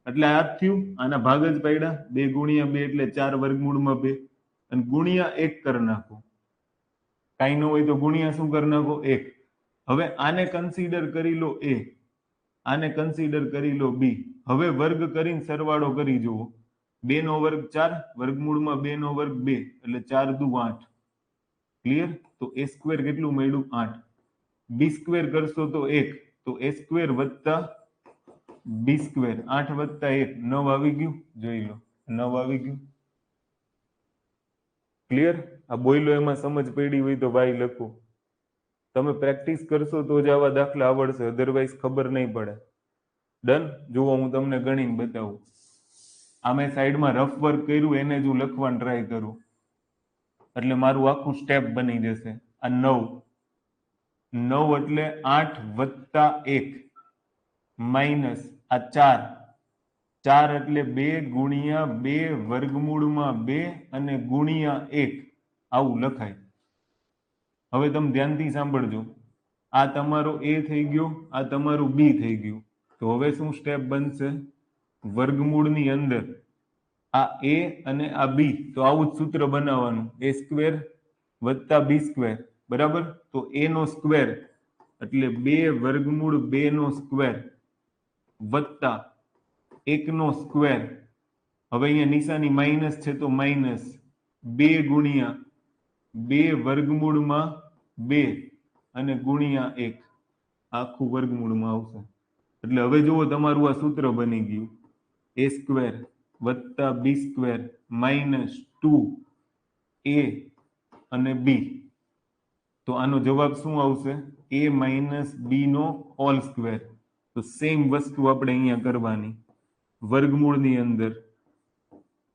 એટલે આ જ થયું. આના ભાગ જ પાડ્યા. 2 ગુણ્યા 2 એટલે 4 વર્ગમૂળમાં 2 અને ગુણ્યા 1 કરી નાખો. કાંઈ ન હોય તો ગુણ્યા શું કરી નાખો? 1. હવે આને કન્સિડર કરી લો a, આને કન્સિડર કરી લો b. હવે વર્ગ કરીને સરવાળો કરી જુઓ. 2 નો વર્ગ 4 વર્ગમૂળમાં 2 નો વર્ગ 2 એટલે 4 દુ 8. ક્લિયર? તો a સ્ક્વેર કેટલું મળ્યું? 8. b સ્ક્વેર કરશો તો 1 તો a સ્ક્વેર વત્તા b સ્ક્વેર 8 વત્તા 1 9 આવી ગયું. જોઈ લો 9 આવી ગયું. ક્લિયર? આ બોયલો એમાં સમજ પડી હોય તો ભાઈ લખો. તમે પ્રેક્ટિસ કરશો તો જ આવા દાખલા આવડશે, અધરવાઇઝ ખબર નહીં પડે. ડન? જુઓ હું તમને ગણીને બતાવું. આ મેં સાઈડમાં રફ વર્ક કર્યું એને જ હું લખવાનું ટ્રાય કરું એટલે મારું આખું સ્ટેપ બની જશે. આ 9 એટલે 8 વત્તા 1 માઇનસ આ 4 એટલે 2 ગુણ્યા 2 વર્ગમૂળમાં 2 અને ગુણ્યા 1 આવું લખાય. હવે તમે ધ્યાનથી સાંભળજો. આ તમારો a થઈ ગયો, આ તમારું b થઈ ગયું. તો હવે શું સ્ટેપ બનશે? વર્ગમૂળની અંદર આ a અને આ b તો આવું જ સૂત્ર બનાવવાનું. a સ્ક્વેર વત્તા b સ્ક્વેર બરાબર. તો a નો સ્ક્વેર એટલે 2 વર્ગમૂળ 2 નો સ્ક્વેર વત્તા 1 નો સ્ક્વેર. હવે અહીંયા નિશાની માઇનસ છે તો માઇનસ 2 ગુણ્યા 2 વર્ગમૂળમાં 2 અને ગુણ્યા 1 આખું વર્ગમૂળમાં આવશે. એટલે હવે જુઓ તમારું આ સૂત્ર બની ગયું. a સ્ક્વેર વત્તા b સ્ક્વેર માઇનસ 2a અને b. તો આનો જવાબ શું આવશે? a માઇનસ b નો હોલ સ્ક્વેર. તો સેમ વસ્તુ આપણે અહીંયા કરવાની. વર્ગમૂળની અંદર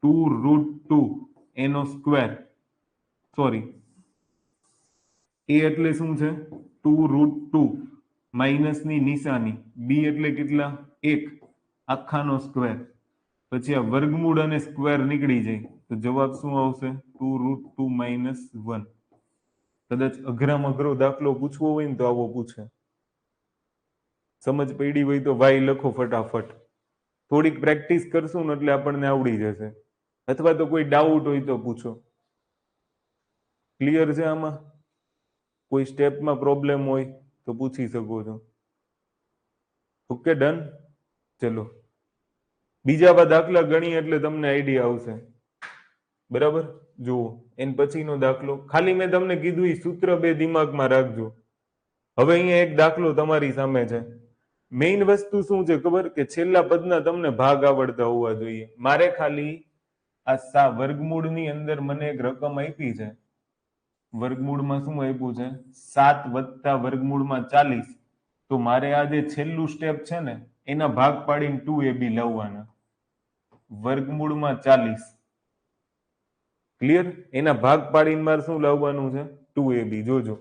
2√2 એનો સ્ક્વેર, સોરી a એટલે શું છે? 2√2 માઇનસની નિશાની, b એટલે કેટલા? 1 આખાનો સ્ક્વેર. પછી આ વર્ગમૂળ અને સ્ક્વેર નીકળી જાય તો જવાબ શું આવશે? 2√2 માઇનસ 1. કદાચ અઘરામાં અઘરો દાખલો પૂછવો હોય ને તો આવો પૂછે. સમજ પડી હોય તો વાય લખો ફટાફટ. થોડીક પ્રેક્ટિસ કરશું ને એટલે આપણને આવડી જશે. અથવા તો કોઈ ડાઉટ હોય તો પૂછો. ક્લિયર છે? આમાં કોઈ સ્ટેપમાં પ્રોબ્લેમ હોય તો પૂછી શકો છો. Okay done? ચલો બીજા દાખલા ગણી એટલે તમને આઈડિયા આવશે. બરાબર? જુઓ એન પછીનો દાખલો. ખાલી મેં તમને કીધું એ સૂત્ર 2 દિમાગમાં રાખજો. હવે અહીંયા એક દાખલો તમારી સામે છે. મેઇન વસ્તુ શું છે ખબર? કે છેલ્લા પદના તમને ભાગ આવડતા હોવા જોઈએ. મારે ખાલી આ વર્ગમૂળની અંદર મને એક રકમ આપી છે. વર્ગમૂળમાં શું આપ્યું છે? 7 વત્તા વર્ગમૂળમાં 40. તો મારે આ જે છેલ્લું સ્ટેપ છે ને એના ભાગ પાડીને 2ab લાવવાના. વર્ગમૂળમાં 40. ક્લિયર? એના ભાગ પાડીને મારે શું લાવવાનું છે? 2ab. જોજો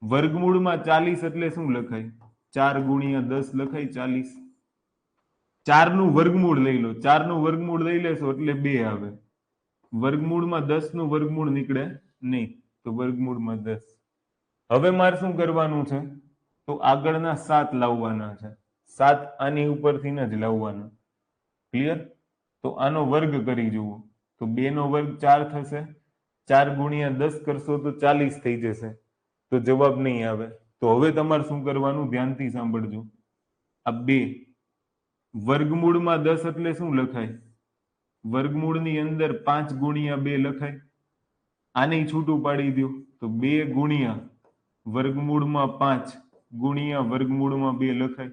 વર્ગમૂળમાં 40 એટલે શું લખાય? 4 ગુણ્યા 10 લખાય 40. 4 નું વર્ગમૂળ લઈ લો. 4 નું વર્ગમૂળ લઈ લેશો એટલે 2 આવે. વર્ગમૂળમાં 10 નું વર્ગમૂળ નીકળે નહીં, તો વર્ગમૂળમાં 10. હવે મારે શું કરવાનું છે? તો આગળના 7 લાવવાના છે. 7 આની ઉપરથી જ લાવવાના. ક્લિયર? તો આનો વર્ગ કરી જુઓ, તો 2 નો વર્ગ 4 થશે. 4 ગુણ્યા 10 કરશો તો 40 થઈ જશે. તો જવાબ નહીં આવે. તો હવે તમારે શું કરવાનું? ધ્યાનથી સાંભળજો. આ 2 વર્ગમૂળમાં 10 એટલે શું લખાય? વર્ગમૂળની અંદર 5 ગુણ્યા 2 લખાય. આને છૂટું પાડી દો, તો 2 ગુણ્યા વર્ગમૂળમાં 5 ગુણ્યા વર્ગમૂળમાં 2 લખાય.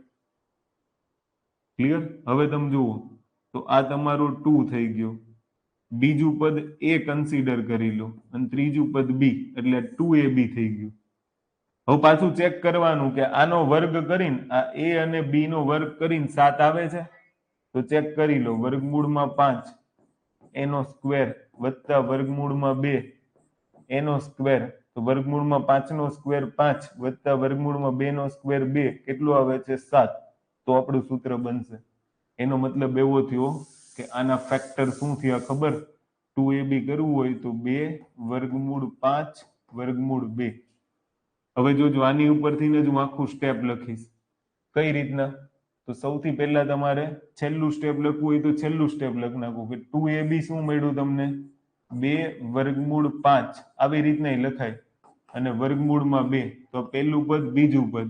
ક્લિયર? હવે તમે જુઓ, તો આ તમારો 2 થઈ ગયો. બીજું પદ a કન્સિડર કરી લો અને ત્રીજું પદ b, એટલે 2ab થઈ ગયું. હવે પાછું ચેક કરવાનું કે આનો વર્ગ કરીને આ a અને b નો વર્ગ કરીને 7 આવે છે. તો ચેક કરી લો, વર્ગમૂળમાં 5 એનો સ્ક્વેર વત્તા વર્ગમૂળમાં 2 એનો સ્ક્વેર, તો વર્ગમૂળમાં 5 નો સ્ક્વેર 5 વત્તા વર્ગમૂળમાં 2 નો સ્ક્વેર 2, કેટલું આવે છે? 7. તો આપણું સૂત્ર બનશે. એનો મતલબ એવો થયો કે આના ફેક્ટર શું થયા ખબર? 2ab કરવું હોય તો 2 વર્ગમૂળ 5 વર્ગમૂળ 2. હવે જોજો, આની ઉપરથી જ હું આખું સ્ટેપ લખીશ. કઈ રીતના? તો સૌથી પહેલા તમારે છેલ્લું સ્ટેપ લખવું હોય તો છેલ્લું સ્ટેપ લખી નાખવું કે 2ab શું મળ્યું તમને? 2 વર્ગમૂળ 5. આવી રીતના લખાય. અને વર્ગમૂળમાં 2, તો પહેલું પદ બીજું પદ,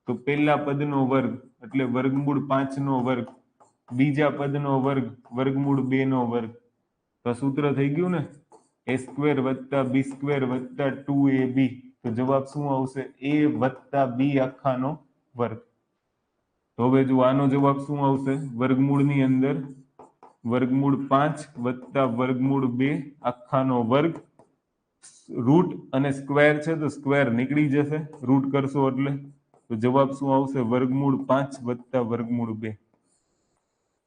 તો પહેલા પદનો વર્ગ એટલે વર્ગમૂળ 5 નો વર્ગ, બીજા પદનો વર્ગ વર્ગમૂળ 2 નો વર્ગ. તો સૂત્ર થઈ ગયું ને? a સ્ક્વેર વત્તા b સ્ક્વેર વત્તા 2ab. તો જવાબ શું આવશે? a વત્તા b આખાનો વર્ગ. તો હવે જો આનો જવાબ શું આવશે? વર્ગમૂળની અંદર વર્ગમૂળ 5 વત્તા વર્ગમૂળ 2 આખાનો વર્ગ. રૂટ અને સ્ક્વેર છે તો સ્ક્વેર નીકળી જશે રૂટ કરશો એટલે. તો જવાબ શું આવશે? વર્ગમૂળ 5 વત્તા વર્ગમૂળ 2.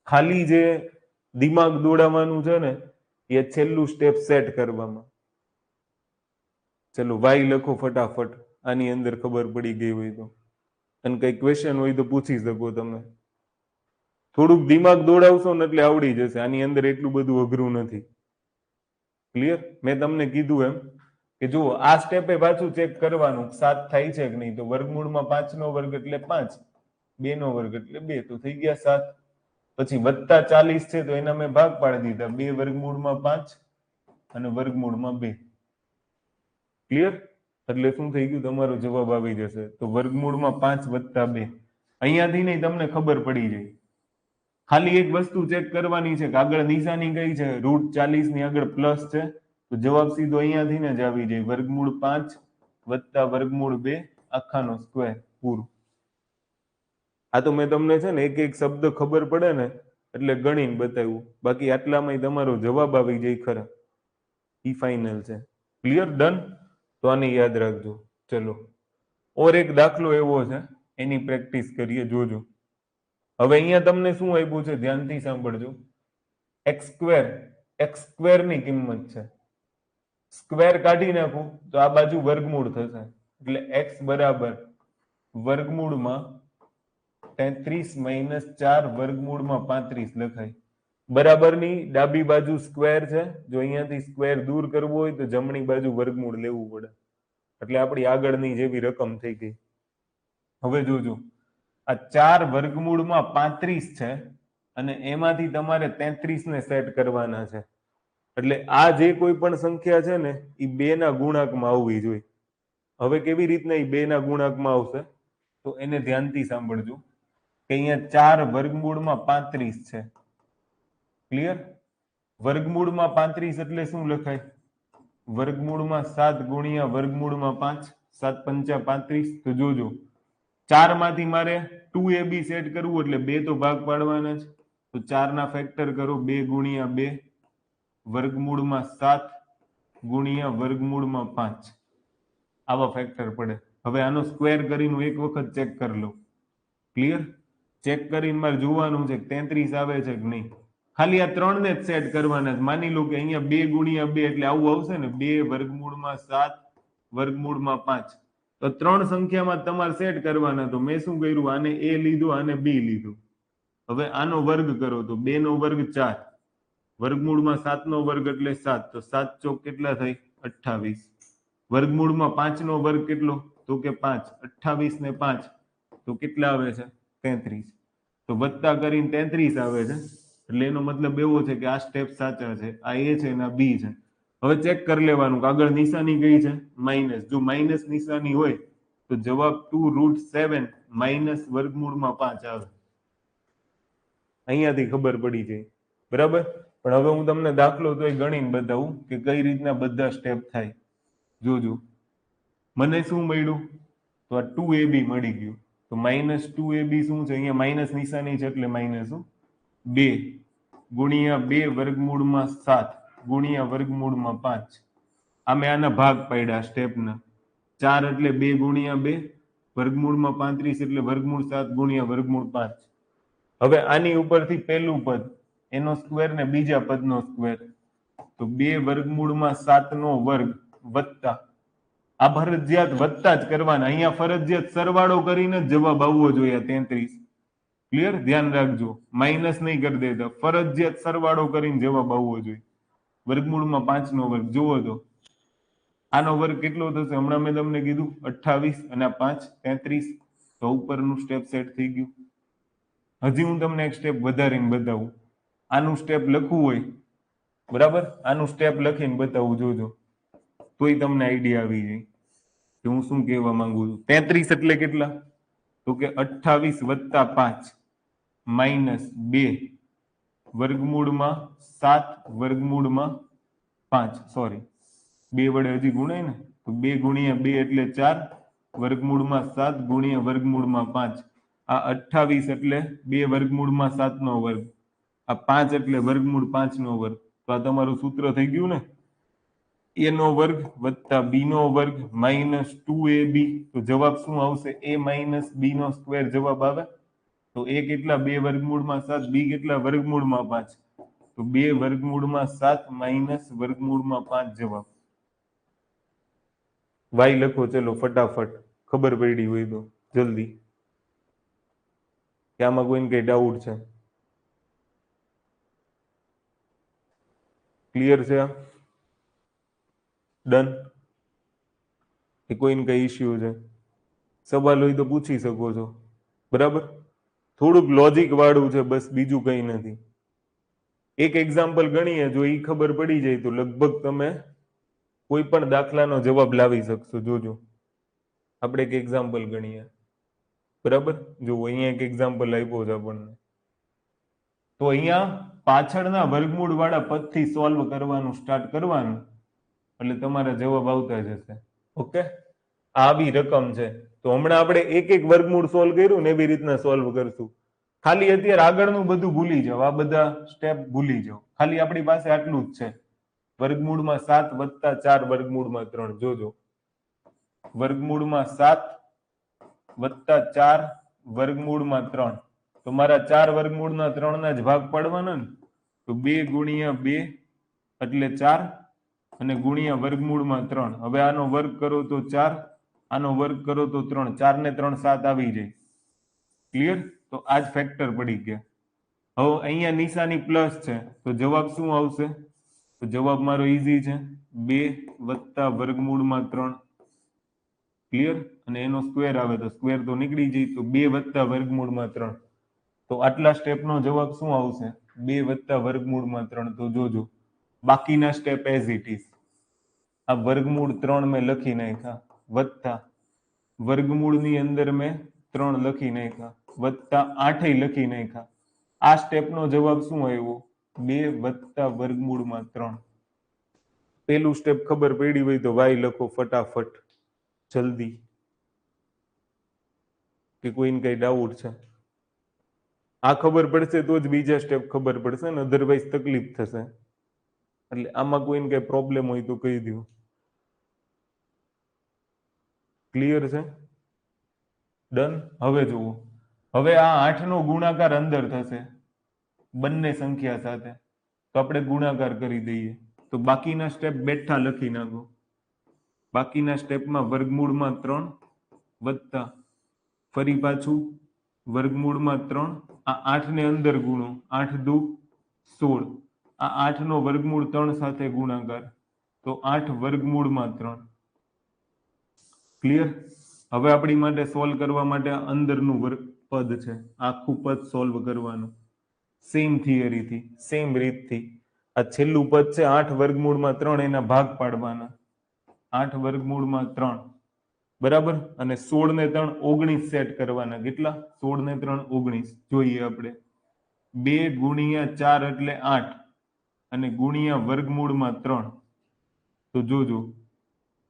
ખાલી જે દિમાગ દોડાવવાનું છે ને એ છેલ્લું સ્ટેપ સેટ કરવામાં. ચલો વાય લખો ફટાફટ, આની અંદર ખબર પડી ગઈ હોય તો. અને કઈ ક્વેશ્ચન હોય તો પૂછી શકો તમે. થોડુંક દિમાગ દોડાવશો ને એટલે આવડી જશે. આની અંદર એટલું બધું અઘરું નથી. ક્લિયર? મેં તમને કીધું એમ કે જુઓ, આ સ્ટેપે પાછું ચેક કરવાનું 7 થાય છે કે નહીં. તો વર્ગમૂળમાં 5 નો વર્ગ એટલે 5, 2 નો વર્ગ એટલે 2, તો થઈ ગયા 7. પછી વત્તા 40 છે તો એના મેં ભાગ પાડી દીધા. 2 વર્ગમૂળમાં 5 અને વર્ગમૂળમાં 2. ક્લિયર? એટલે શું થઈ ગયું? તમારો જવાબ આવી જશે. તો વર્ગમૂળમાં 5 વત્તા 2. અહીંયાથી નહીં, તમને ખબર પડી જાય. ખાલી એક વસ્તુ ચેક કરવાની છે કે આગળ નિશાની કઈ છે? રૂટ 40 ની આગળ પ્લસ છે, તો જવાબ સીધો અહીંયાથી જ આવી જાય. વર્ગમૂળ 5 વત્તા વર્ગમૂળ 2 આખાનો સ્ક્વેર. પૂરું. આ તો મેં તમને છે ને એક એક શબ્દ ખબર પડે ને એટલે ગણીને બતાવ્યું. બાકી આટલામાં તમારો જવાબ આવી જાય ખરા. ઈ ફાઇનલ છે. ક્લિયર? ડન? તો આને યાદ રાખજો. ચલો, ઓર એક દાખલો એવો છે, એની પ્રેક્ટિસ કરીએ. જોજો. હવે અહીંયા તમને શું આપ્યું છે? ધ્યાનથી સાંભળજો. એક્સ સ્ક્વેર ની કિંમત છે. સ્ક્વેર કાઢી નાખું તો આ બાજુ વર્ગમૂળ થશે. એટલે એક્સ બરાબર વર્ગમૂળમાં 33 - 4 વર્ગમૂળમાં 35 લખાય. બરાબરની ડાબી બાજુ સ્ક્વેર છે. જો અહીંયાથી સ્ક્વેર દૂર કરવું હોય તો જમણી બાજુ વર્ગમૂળ લેવું પડે. એટલે આપણી આગળની જેવી રકમ થઈ ગઈ. હવે જોજો, આ 4 વર્ગમૂળમાં 35 છે અને એમાંથી તમારે 33 ને સેટ કરવાના છે. એટલે આ જે કોઈ પણ સંખ્યા છે ને એ 2 ના ગુણાંકમાં આવવી જોઈએ. હવે કેવી રીતના એ 2 ના ગુણાંકમાં આવશે? તો એને ધ્યાનથી સાંભળજો કે અહીંયા 4 વર્ગમૂળમાં 35 છે. ક્લિયર? વર્ગમૂળમાં 35 એટલે શું લખાય? વર્ગમૂળમાં 7 ગુણ્યા વર્ગમૂળમાં 5, 7 પંચા 35. તો જોજો, 4 માંથી મારે 2ab સેટ કરવું એટલે 2 તો ભાગ પાડવાના જ. તો 4 ના ફેક્ટર કરો. 2 ગુણ્યા 2 વર્ગમૂળમાં 7 ગુણ્યા વર્ગમૂળમાં 5. આવા ફેક્ટર પડે. હવે આનો સ્ક્વેર કરીને એક વખત ચેક કરી લો. ક્લિયર? ચેક કરીને મારે જોવાનું છે 33 આવે છે કે નહીં. ખાલી આ 3 ને જ સેટ કરવાના. માની લો કે અહીંયા 2 ગુણ્યા 2 એટલે આવું આવશે ને, 2 વર્ગમૂળમાં 7 વર્ગમૂળમાં 5. તો 3 સંખ્યામાં તમારે સેટ કરવાના. તો મેં શું કર્યું? આને a લીધું, આને b લીધું. હવે આનો વર્ગ કરો તો 2 નો વર્ગ 4 વર્ગમૂળમાં 7 નો વર્ગ એટલે 7, તો 7 ચોક કેટલા થાય? 28. વર્ગમૂળમાં 5 નો વર્ગ કેટલો? તો કે 5. 28 ને 5 તો કેટલા આવે છે? 33. તો વત્તા કરીને 33 આવે છે, એટલે એનો મતલબ એવો છે કે આ સ્ટેપ સાચા છે, આ એ છે અને આ બી છે. હવે ચેક કરી લેવાનું કે આગળ નિશાની કઈ છે? માઇનસ. જો માઇનસ નિશાની હોય તો જવાબ 2√7 માઇનસ વર્ગમૂળમાં 5 આવે. અહીંયાથી ખબર પડી જાય, બરાબર. પણ હવે હું તમને દાખલો તો ગણીને બતાવું કે કઈ રીતના બધા સ્ટેપ થાય. જોજો, મને શું મળ્યું? તો આ 2ab મળી ગયું. તો -2ab શું છે? અહીંયા માઇનસ નિશાની છે એટલે માઇનસ 2 ગુણ્યા 2 વર્ગમૂળમાં 7 ગુણ્યા વર્ગમૂળમાં 5. આમે આના ભાગ પાડ્યા સ્ટેપના. 4 એટલે 2 ગુણ્યા 2, વર્ગમૂળમાં 35 એટલે વર્ગમૂળ 7 ગુણ્યા વર્ગમૂળ 5. હવે આની ઉપરથી પહેલું પદ એનો સ્ક્વેર ને બીજા પદનો સ્ક્વેર, તો 2 વર્ગમૂળમાં 7 નો વર્ગ વત્તા, આ ફરજિયાત વત્તા જ કરવાના. અહીંયા ફરજિયાત સરવાળો કરીને જ જવાબ આવવો જોઈએ 33. ક્લિયર? ધ્યાન રાખજો, માઇનસ નહીં કરી દેતા, ફરજિયાત સરવાળો કરીને જવાબ આવવો જોઈએ. વર્ગમૂળમાં 5 નો વર્ગ જુઓ તો આનો વર્ગ કેટલો થશે? હમણાં મેં તમને કીધું 28 અને 5 33. તો ઉપરનું સ્ટેપ સેટ થઈ ગયું. હજી હું તમને એક સ્ટેપ વધારીને બતાવું. આનું સ્ટેપ લખવું હોય, બરાબર, આનું સ્ટેપ લખીને બતાવું, જોજો, તોય તમને આઈડિયા આવી જાય કે હું શું કહેવા માંગુ છું. 33 એટલે કેટલા? તો કે 28 વત્તા 5 માઇનસ 2 વર્ગમૂળમાં 7 વર્ગમૂળમાં 5. સોરી, 2 વડે હજી ગુણાય ને, તો 2 ગુણ્યા 2 એટલે 4 વર્ગમૂળમાં 7 ગુણ્યા વર્ગમૂળમાં 5. આ 28 એટલે 2 વર્ગમૂળમાં 7 નો વર્ગ, આ 5 એટલે વર્ગમૂળ 5 નો વર્ગ. તો આ તમારું સૂત્ર થઈ ગયું ને, a નો વર્ગ વત્તા b નો વર્ગ માઇનસ 2ab. તો જવાબ શું આવશે? a માઇનસ b નો સ્ક્વેર જવાબ આવે. તો a કેટલા? 2 વર્ગમૂળમાં 7, b કેટલા? વર્ગમૂળમાં 5. તો 2 વર્ગમૂળમાં 7 માઇનસ વર્ગમૂળમાં 5 જવાબ. y લખો, ચલો ફટાફટ, ખબર પડી હોય તો જલ્દી. કે આમાં કોઈને કઈ ડાઉટ છે? ક્લિયર છે? ડન? કે કોઈને કઈ ઇશ્યુ છે? સવાલ હોય તો પૂછી શકો છો, બરાબર. થોડુંક લોજિક વાળું છે, બસ, બીજું કઈ નથી. એક એક્ઝામ્પલ ગણીએ, જો એ ખબર પડી જાય તો લગભગ તમે કોઈ પણ દાખલાનો જવાબ લાવી શકશો. જોજો, આપણે એક એક્ઝામ્પલ ગણીએ, બરાબર. જો અહીંયા એક એક્ઝામ્પલ આપ્યો છે આપણને, તો અહીંયા પાછળના વર્ગમૂળ વાળા પદથી સોલ્વ કરવાનું સ્ટાર્ટ કરવાનું, એટલે તમારા જવાબ આવતા જશે. ઓકે, આવી રકમ છે, તો હમણાં આપણે એક એક વર્ગમૂળ સોલ્વ કર્યું ને એવી રીતના સોલ્વ કરશું. ખાલી અત્યારે આગળનું બધું ભૂલી જાઓ, આ બધા સ્ટેપ ભૂલી જાઓ. ખાલી આપણી પાસે આટલું જ છે, વર્ગમૂળમાં 7 વત્તા 4 વર્ગમૂળમાં 3. જોજો, વર્ગમૂળમાં 7 વત્તા 4 વર્ગમૂળમાં 3. તો મારા 4 વર્ગમૂળના 3 ના જ ભાગ પાડવાના ને, તો 2 ગુણ્યા 2 એટલે 4 અને ગુણ્યા વર્ગમૂળમાં 3. હવે આનો વર્ગ કરો તો 4, આનો વર્ગ કરો તો 3. 4 ને 3 7 આવી જાય. ક્લિયર? તો આજ ફેક્ટર પડી ગયા. હવે અહીંયા નિશાની પ્લસ છે, તો જવાબ શું આવશે? તો જવાબ મારો ઈઝી છે, 2 વત્તા વર્ગમૂળમાં 3. ક્લિયર? અને એનો સ્ક્વેર આવે તો સ્ક્વેર તો નીકળી જાય, તો 2 વત્તા વર્ગમૂળમાં 3. તો આટલા સ્ટેપનો જવાબ શું આવશે? 2 વત્તા વર્ગમૂળમાં 3. તો જોજો, બાકીના સ્ટેપ એઝ ઇટ ઇઝ. આ વર્ગમૂળ 3 મેં લખી નાખ્યા, વત્તા વર્ગમૂળની અંદર મેં 3 લખી નાખ્યા, વત્તા 8 લખી નાખ્યા. આ સ્ટેપનો જવાબ શું આવ્યો? 2 વત્તા વર્ગમૂળમાં 3. પેલું સ્ટેપ ખબર પડી હોય તો y લખો ફટાફટ, જલ્દી. કે કોઈને કઈ ડાઉટ છે? આ ખબર પડશે તો જ બીજા સ્ટેપ ખબર પડશે ને, અધરવાઇઝ તકલીફ થશે. એટલે આમાં કોઈને કઈ પ્રોબ્લેમ હોય તો કહી દો. ક્લિયર છે? ડન? હવે જુઓ, હવે આ 8 નો ગુણાકાર અંદર થશે બંને સંખ્યા સાથે, તો આપણે ગુણાકાર કરી દઈએ. તો બાકીના સ્ટેપ બેઠા લખી નાખો. બાકીના સ્ટેપમાં વર્ગમૂળમાં 3 વત્તા ફરી પાછું વર્ગમૂળમાં 3. આ 8 ને અંદર ગુણો, 8 દુ 16. આ 8 નો વર્ગમૂળ 3 સાથે ગુણાકાર, તો 8 વર્ગમૂળમાં 3. ક્લિયર? હવે આપણી માટે સોલ્વ કરવા માટે અંદરનું પદ છે, આખું પદ સોલ્વ કરવાનું સેમ થિયરીથી, સેમ રીતથી. આ છેલ્લું પદ છે 8 વર્ગમૂળમાં 3, એના ભાગ પાડવાના. 8 વર્ગમૂળમાં 3 બરાબર, અને 16 ને 3 19 સેટ કરવાના. કેટલા? 16 ને 3 19. જોઈએ આપણે 2 ગુણ્યા 4 એટલે 8 અને ગુણ્યા વર્ગમૂળમાં 3. તો જોજો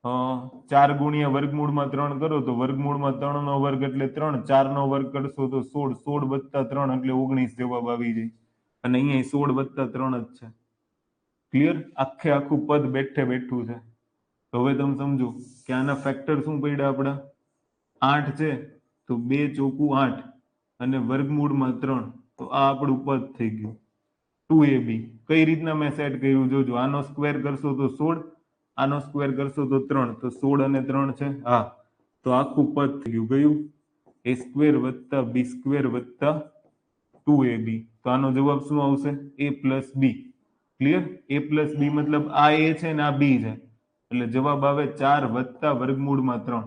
4 ગુણ્યા વર્ગમૂળમાં 3 કરો તો વર્ગમૂળમાં 3 નો વર્ગ એટલે 3, 4 નો વર્ગ કરશો તો 16, 16 વત્તા 3 એટલે 19 જવાબ આવી જાય. અને અહીંયા 16 વત્તા 3 જ છે. ક્લિયર? આખે આખું પદ બેઠે બેઠું છે. તો હવે તમે સમજો કે આના ફેક્ટર શું પડ્યા આપણા? 8 છે તો 2 ચોકું 8 અને વર્ગમૂળમાં 3, તો આ આપણું પદ થઈ ગયું 2ab. કઈ રીતના મેં સેટ કર્યું જોજો. આનો સ્ક્વેર કરશો તો 16, આનો સ્ક્વેર કરશો તો 3, તો 16 અને 3 છે. હા, તો આખું પદ થઈ ગયું કયું? a સ્ક્વેર વત્તા b સ્ક્વેર વત્તા 2ab. તો આનો જવાબ શું આવશે? a plus b. Clear? a plus b મતલબ આ a છે ને આ b છે, એટલે જવાબ આવે 4 વત્તા વર્ગમૂળમાં 3.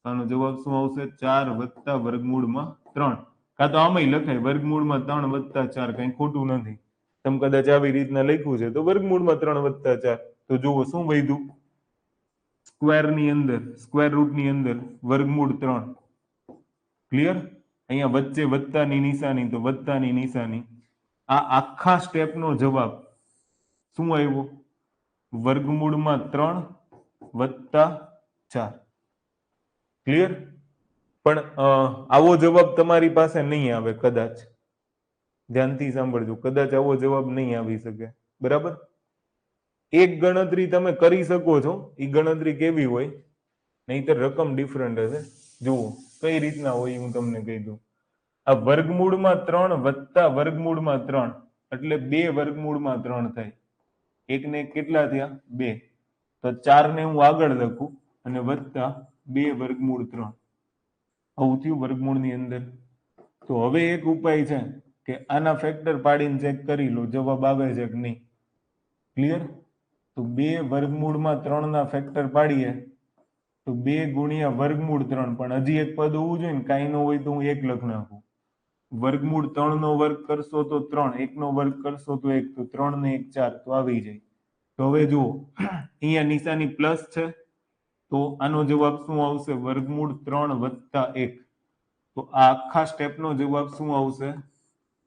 આનો જવાબ શું આવશે? 4 વત્તા વર્ગમૂળમાં 3. કાં તો આમાંય લખાય વર્ગમૂળમાં 3 વત્તા 4, કઈ ખોટું નથી. તમે કદાચ આવી રીતના લખ્યું છે તો વર્ગમૂળમાં 3 વત્તા 4. તો જુઓ શું વધ્યું? સ્ક્વેર ની અંદર, સ્ક્વેર રૂટ ની અંદર વર્ગમૂળ 3. ક્લિયર? અહીંયા વચ્ચે વત્તાની નિશાની, તો વત્તાની નિશાની. આ આખા સ્ટેપનો જવાબ શું આવ્યો? વર્ગમૂળમાં 3 વત્તા 4. ક્લિયર? પણ આવો જવાબ તમારી પાસે નહીં આવે કદાચ. ધ્યાનથી સાંભળજો, કદાચ આવો જવાબ નહીં આવી શકે. બરાબર? એક ગણતરી તમે કરી શકો છો. એ ગણતરી કેવી હોય? નહીતર રકમ ડિફરન્ટ હશે. જુઓ કઈ રીતના હોય હું તમને કહી દઉં. આ વર્ગમૂળમાં 3 વત્તા વર્ગમૂળમાં 3 એટલે 2 વર્ગમૂળમાં 3 થાય. એકને એક કેટલા થયા? 2. તો 4 ને હું આગળ લખું અને વત્તા 2 વર્ગમૂળ 3. આવું થયું વર્ગમૂળની અંદર. તો હવે એક ઉપાય છે કે આના ફેક્ટર પાડીને ચેક કરી લો જવાબ આવે છે કે નહીં. ક્લિયર? તો 2 વર્ગમૂળમાં 3 ના ફેક્ટર પાડીએ તો 2 ગુણ્યા વર્ગમૂળ 3, પણ હજી એક પદ હોવું જોઈએ ને, કાંઈ ન હોય તો હું 1 લખ નાખું. વર્ગમૂળ 3 નો વર્ગ કરશો તો 3, 1 નો વર્ગ કરશો તો 1, તો 3 ને 1 4, તો આવી જાય. તો હવે જુઓ અહીંયા નિશાની પ્લસ છે, તો આનો જવાબ શું આવશે? વર્ગમૂળ 3 વત્તા 1. તો આ આખા સ્ટેપનો જવાબ શું આવશે?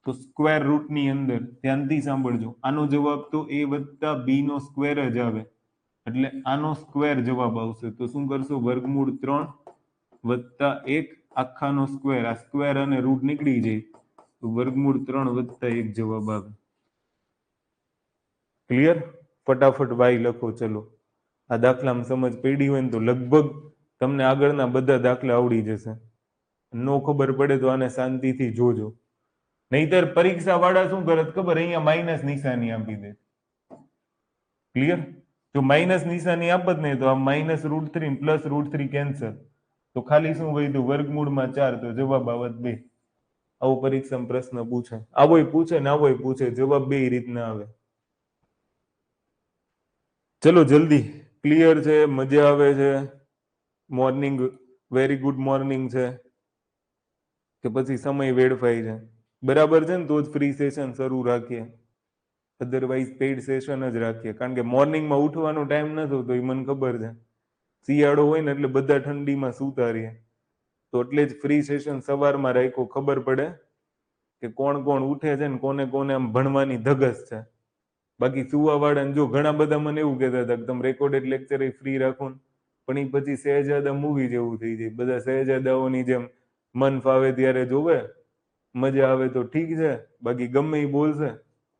તો સ્ક્વેર રૂટની અંદર. ધ્યાનથી સાંભળજો, આનો જવાબ તો a વત્તા b નો સ્ક્વેર જ આવે, એટલે આનો સ્ક્વેર જવાબ આવશે. તો શું કરશો? વર્ગમૂળ 3 વત્તા 1 આખાનો સ્ક્વેર. આ સ્ક્વેર અને રૂટ નીકળી જાય તો વર્ગમૂળ 3 વત્તા 1 જવાબ આવે. ક્લિયર? ફટાફટ વાય લખો. ચલો, આ દાખલામાં સમજ પડી હોય ને તો લગભગ તમને આગળના બધા દાખલા આવડી જશે. નો ખબર પડે તો આને શાંતિથી જોજો. નહીતર પરીક્ષા વાળા શું કરે ખબર? અહીંયા માઇનસ નિશાની આપી દે. ક્લિયર? જો માઇનસ નિશાની આપત ને તો આ -√3 પ્લસ √3 કેન્સલ, તો ખાલી શું વધ્યું? વર્ગમૂળમાં 4, તો જવાબ આવત 2. આવો પરીક્ષામાં પ્રશ્ન પૂછે. આવોય પૂછે ને આવોય પૂછે, જવાબ બે રીતના આવે. ચલો જલ્દી. ક્લિયર છે? મજા આવે છે? મોર્નિંગ વેરી ગુડ મોર્નિંગ છે કે પછી સમય વેડફાય છે? બરાબર છે ને? તો જ ફ્રી સેશન શરૂ રાખીએ, અધરવાઇઝ પેઇડ સેશન જ રાખીએ. કારણ કે મોર્નિંગમાં ઉઠવાનો ટાઈમ નથી હોતો, એ મને ખબર છે. શિયાળો હોય ને એટલે બધા ઠંડીમાં સૂતા રહીએ, તો એટલે જ ફ્રી સેશન સવારમાં રાખ્યો. ખબર પડે કે કોણ કોણ ઉઠે છે ને કોને કોને આમ ભણવાની ધગસ છે. બાકી સુવા વાળાને જો ઘણા બધા મને એવું કહેતા હતા કે તમે રેકોર્ડેડ લેક્ચર ફ્રી રાખો ને, પણ એ પછી શહેજાદા મૂવી જેવું થઈ જાય. બધા શહેજાદાઓની જેમ મન ફાવે ત્યારે જોવે, મજા આવે તો ઠીક છે, બાકી ગમે એ બોલશે.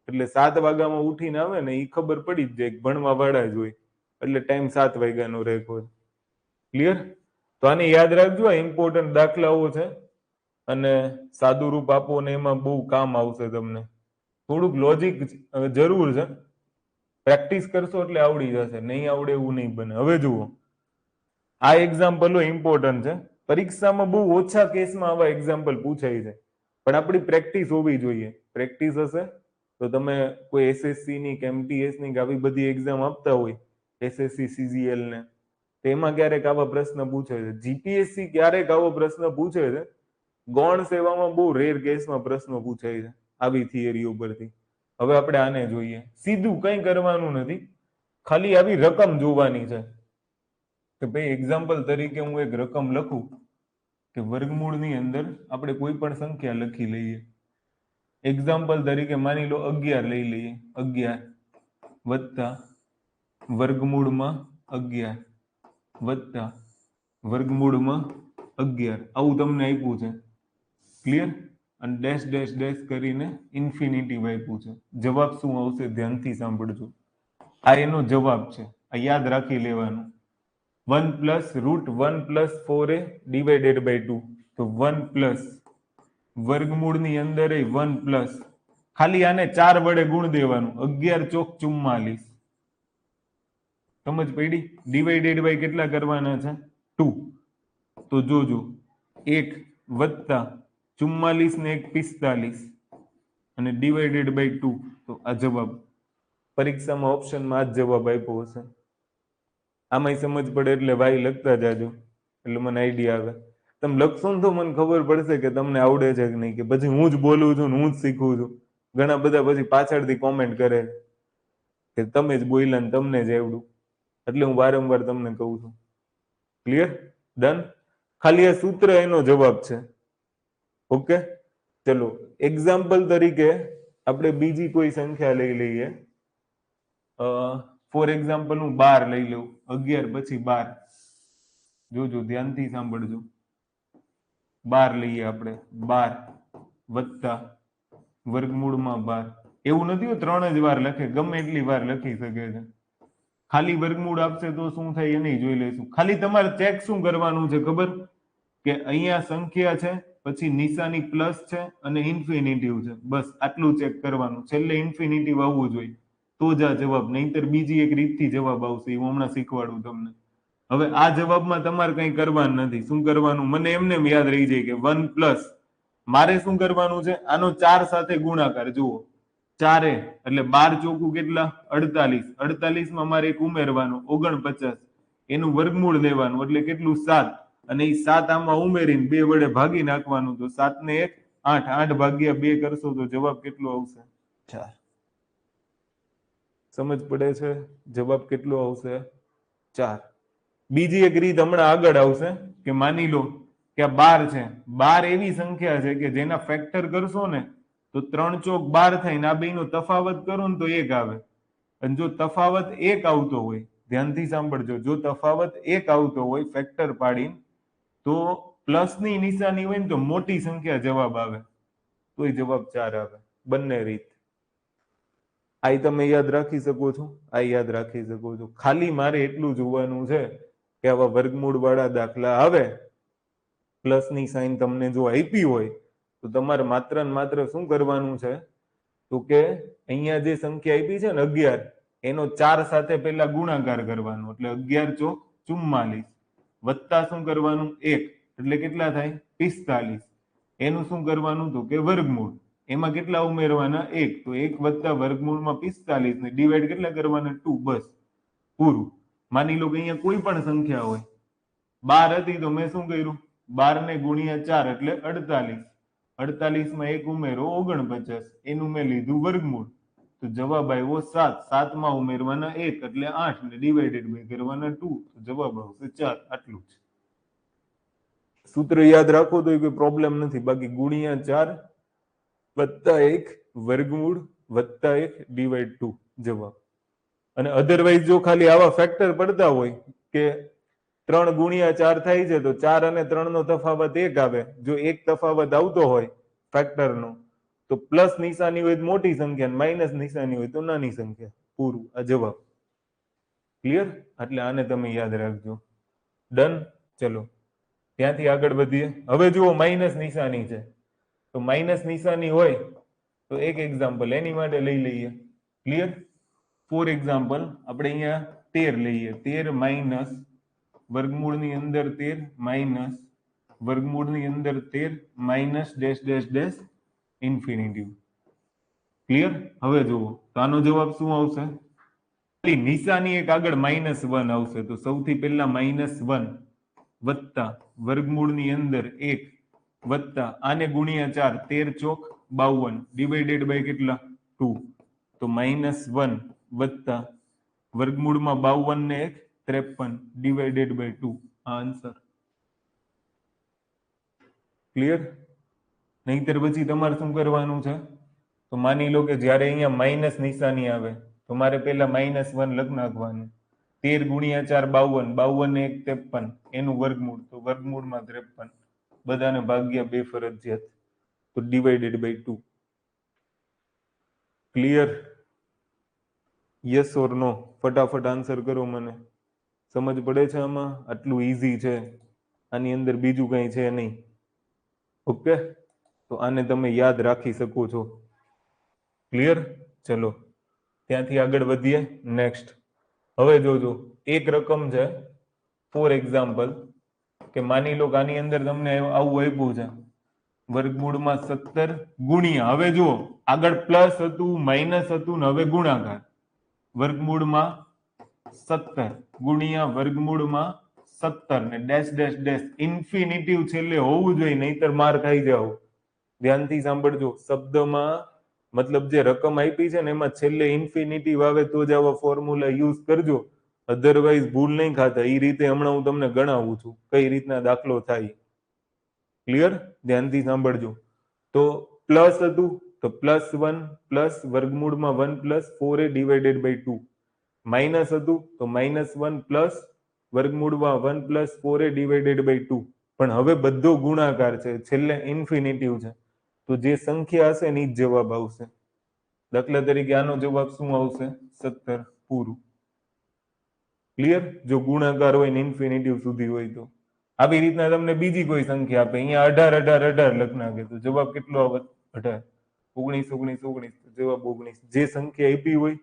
એટલે 7 વાગ્યામાં ઉઠીને આવે ને એ ખબર પડી જ જાય ભણવા વાળા જ હોય, એટલે ટાઈમ 7 વાગ્યાનો રેકોર્ડ. ક્લિયર? તો આને યાદ રાખજો, ઇમ્પોર્ટન્ટ દાખલાઓ છે અને સાદું રૂપ આપો ને એમાં બહુ કામ આવશે તમને. થોડુંક લોજિક જરૂર છે, પ્રેક્ટિસ કરશો એટલે આવડી જશે. નહીં આવડે એવું નહીં બને. હવે જુઓ, આ એક્ઝામ્પલો ઇમ્પોર્ટન્ટ છે. પરીક્ષામાં બહુ ઓછા કેસમાં આવા એક્ઝામ્પલ પૂછાય છે, પણ આપણી પ્રેક્ટિસ હોવી જોઈએ. પ્રેક્ટિસ હશે તો તમે કોઈ એસએસસી ની કે એમટીએસ ની કે આવી બધી એક્ઝામ આપતા હોય, એસએસસી સીજીએલ ને, તેમાં ક્યારેક આવા પ્રશ્ન પૂછે છે. જીપીએસસી ક્યારેક આવો પ્રશ્ન પૂછે છે. ગૌણ સેવામાં બહુ રેર કેસમાં પ્રશ્નો પૂછાય છે આવી થિયરી ઉપરથી. હવે આપણે આને જોઈએ. સીધું કંઈ કરવાનું નથી, ખાલી આવી રકમ જોવાની છે કે ભાઈ એક્ઝામ્પલ તરીકે હું એક રકમ લખું કે વર્ગમૂળની અંદર આપણે કોઈ પણ સંખ્યા લખી લઈએ. એક્ઝામ્પલ તરીકે માની લો 11 લઈ લઈએ. 11 વત્તા વર્ગમૂળમાં 11 વત્તા વર્ગમૂળમાં 11 આવું તમને આપ્યું છે. ક્લિયર? અને ડેશ ડેશ ડેશ કરીને ઇન્ફિનિટી આપ્યું છે. જવાબ શું આવશે ધ્યાનથી સાંભળજો. આ એનો જવાબ છે, આ યાદ રાખી લેવાનું. 1 plus root 1 plus 4a divided by 2. તો 1 પ્લસ વર્ગમૂળની અંદર 1 પ્લસ, ખાલી આને 4 વડે ગુણ દેવાનું. 11 ચોક 44. સમજ પડી? ડિવાઇડેડ બાય કેટલા કરવાના છે? 2. તો જોજો 1 વત્તા 44 ને 1 45 અને ડિવાઇડેડ બાય 2. તો આ જવાબ પરીક્ષામાં ઓપ્શનમાં આ જ જવાબ આપ્યો હશે. આમાંય સમજ પડે એટલે વાય લખતા જાજો, એટલે મને આઈડિયા આવે. તમે લખશો ને તો મને ખબર પડશે કે તમને આવડે છે કે નહીં, કે પછી હું જ બોલું છું ને હું જ શીખું છું. ઘણા બધા પછી પાછળથી કોમેન્ટ કરે કે તમે જ બોલ્યા ને તમને જ આવડું. એટલે હું વારંવાર તમને કહું છું. ક્લિયર? ડન? ખાલી આ સૂત્ર એનો જવાબ છે. ઓકે, ચલો એક્ઝામ્પલ તરીકે આપણે બીજી કોઈ સંખ્યા લઈ લઈએ. ફોર એક્ઝામ્પલ હું 12 લઈ લઉં. 11 પછી 12. જોજો ધ્યાનથી સાંભળજો. 12 લઈએ આપણે. 12 વત્તા વર્ગમૂળમાં 12. એવું નથી 3 જ વાર લખે, ગમે એટલી વાર લખી શકે છે. ખાલી વર્ગમૂળ આપશે તો શું થાય એ નહીં જોઈ લઈશું. ખાલી તમારે ચેક શું કરવાનું છે ખબર? કે અહીંયા સંખ્યા છે, પછી નિશાની પ્લસ છે અને ઇન્ફિનિટિવ છે. બસ આટલું ચેક કરવાનું. છેલ્લે ઇન્ફિનિટિવ આવવું જોઈએ તો જ આ જવાબ, નહીંતર બીજી એક રીતથી જવાબ આવશે. હું હમણાં શીખવાડું તમને. હવે આ જવાબમાં તમારે કંઈ કરવાનું નથી. શું કરવાનું? મને એમને યાદ રહી જાય કે 1 પ્લસ, મારે શું કરવાનું છે? આનો 4 સાથે ગુણાકાર. જુઓ 4 એટલે 12 ચોકું કેટલા? 48. 48 માં મારે એક ઉમેરવાનું 49. એનું વર્ગમૂળ લેવાનું એટલે કેટલું? 7. અને એ 7 આમાં ઉમેરીને 2 વડે ભાગી નાખવાનું. તો 7 ને 1 8. 8 ભાગ્યા 2 કરશો તો જવાબ કેટલો આવશે? 4. સમજ પડે છે? જવાબ કેટલો આવશે? 4. બીજી એક રીત હમણાં આગળ આવશે કે માની લો કે આ 12 છે. 12 એવી સંખ્યા છે કે જેના ફેક્ટર કરશો ને તો 3 ચોક 12 થાય ને આ બેનો તફાવત કરો ને તો 1 આવે. અને જો તફાવત 1 આવતો હોય, ધ્યાનથી સાંભળજો, જો તફાવત 1 આવતો હોય ફેક્ટર પાડીને, તો પ્લસની નિશાની હોય ને તો મોટી સંખ્યા જવાબ આવે, તોય જવાબ 4 આવે. બંને રીત આ તમે યાદ રાખી શકો છો, આ યાદ રાખી શકો છો. ખાલી મારે એટલું જોવાનું છે કે આવા વર્ગમૂળ વાળા દાખલા આવે, પ્લસની સાઈન તમને જો આપી હોય તો તમારે માત્ર ને માત્ર શું કરવાનું છે? તો કે અહીંયા જે સંખ્યા આપી છે ને 11, એનો 4 સાથે પહેલા ગુણાકાર કરવાનો. એટલે 11 ચોક 44 વત્તા શું કરવાનું? 1 એટલે કેટલા થાય? 45. એનું શું કરવાનું? તો કે વર્ગમૂળ. એમાં કેટલા ઉમેરવાના? 1. તો 1 વત્તા વર્ગમૂળમાં 45 ને ડિવાઈડ કેટલા કરવાના? 2. બસ પૂરું. માની લો કે અહીંયા કોઈ પણ સંખ્યા હોય, 12 હતી તો મેં શું કર્યું? 12 ને ગુણ્યા 4 એટલે 48. 48 માં 1 ઉમેરો 49. એનું મેં લીધું વર્ગમૂળ. તો જવાબ આવ્યો 7. 7 માં ઉમેરવાના 1 એટલે 8 ને ડિવાઇડેડ બાય કરવાના 2. તો જવાબ આવશે 4. આટલું જ સૂત્ર યાદ રાખો તો કોઈ પ્રોબ્લેમ નથી. બાકી ગુણ્યા 4 વત્તા 1 વર્ગમૂળ વત્તા 1 ડિવાઈડ 2 જવાબ. અને અધરવાઇઝ જો ખાલી આવા ફેક્ટર પડતા હોય કે 3 ગુણ્યા 4 થાય છે તો 4 અને 3 નો તફાવત 1 આવે. જો એક તફાવત આવતો હોય ફેક્ટરનો તો પ્લસ નિશાની હોય તો મોટી સંખ્યા, માઇનસ નિશાની હોય તો નાની સંખ્યા. પૂરું. આ જવાબ. ક્લિયર? એટલે આને તમે યાદ રાખજો. ડન? ચલો ત્યાંથી આગળ વધીએ. હવે જુઓ માઇનસ નિશાની છે, તો માઇનસ નિશાની હોય તો એક એક્ઝામ્પલ એની માટે લઈ લઈએ. ક્લિયર? ફોર એક્ઝામ્પલ આપણે અહીંયા 13 લઈએ. 13 માઇનસ વર્ગમૂળની અંદર 13 માઇનસ વર્ગમૂળની અંદર 13 minus dash dash dash infinitive. Clear? હવે જુઓ તો આનો જવાબ શું આવશે? નિશાની એક આગળ -1 આવશે તો સૌથી પહેલા -1 વત્તા વર્ગમૂળની અંદર 1 વત્તા આને ગુણ્યા 4 13 ચોક 52 ડિવાઇડેડ બાય કેટલા 2 તો -1 વત્તા વર્ગમૂળમાં 52 ને 1 53 ડિવાઇડેડ બાય 2 આ આન્સર. ક્લિયર? નહીતર પછી તમારે શું કરવાનું છે? તો માની લો કે જ્યારે અહીંયા માઇનસ નિશાની આવે તો મારે પહેલા -1 લખ નાખવાનું. 13 ગુણ્યા 4 52 52 ને 1 53 એનું વર્ગમૂળ તો વર્ગમૂળમાં 53 બધાને ભાગ્યા 2 ફરજિયાત તો divided by 2. Clear? Yes or no? ફટાફટ આન્સર કરો મને. સમજ પડે છે આમાં? આટલું ઈઝી છે, આની અંદર બીજું કંઈ છે નહીં. ઓકે, તો આને તમે યાદ રાખી શકો છો. ક્લિયર? ચલો ત્યાંથી આગળ વધીએ. નેક્સ્ટ હવે જોજો એક રકમ છે, ફોર એક્ઝામ્પલ કે માની લો કે આની અંદર તમને આવું આપ્યું છે વર્ગમૂળમાં 17 ગુણ્યા, હવે જુઓ આગળ પ્લસ હતું માઇનસ હતું ને હવે ગુણાકાર, વર્ગમૂળમાં 17 ગુણ્યા વર્ગમૂળમાં 17 ને ડેશ ડેશ ડેશ ઇન્ફિનિટિવ છેલ્લે હોવું જોઈએ, નહીતર માર ખાઈ જાવ. ધ્યાનથી સાંભળજો, શબ્દમાં મતલબ જે રકમ આપી છે ને એમાં છેલ્લે ઇન્ફિનિટિવ આવે તો જ આવા ફોર્મ્યુલા યુઝ કરજો, અધરવાઇઝ ભૂલ નહીં ખાતા. એ રીતે હમણાં હું તમને ગણાવું છું કઈ રીતના દાખલો થાય. ક્લિયર? ધ્યાનથી સાંભળજો. તો પ્લસ હતું તો +1 પ્લસ વર્ગમૂળમાં 1 plus 4a divided by 2. Minus હતું તો -1 પ્લસ વર્ગમૂળમાં 1 પ્લસ 4a ડિવાઇડેડ બાય 2. પણ હવે બધો ગુણાકાર છે, છેલ્લે ઇન્ફિનિટિવ છે, તો જે સંખ્યા હશે ને એ જ જવાબ આવશે. દાખલા તરીકે આનો જવાબ શું આવશે? 17 પૂરું. ક્લિયર? જો ગુણાકાર હોય ને ઇન્ફિનિટિવ સુધી હોય તો. આવી રીતના તમને બીજી કોઈ સંખ્યા આપે, અહીંયા 18 18 18 લખ નાખે તો જવાબ કેટલો આવે? 18. 19 19 19 જવાબ 19. જે સંખ્યા આપી હોય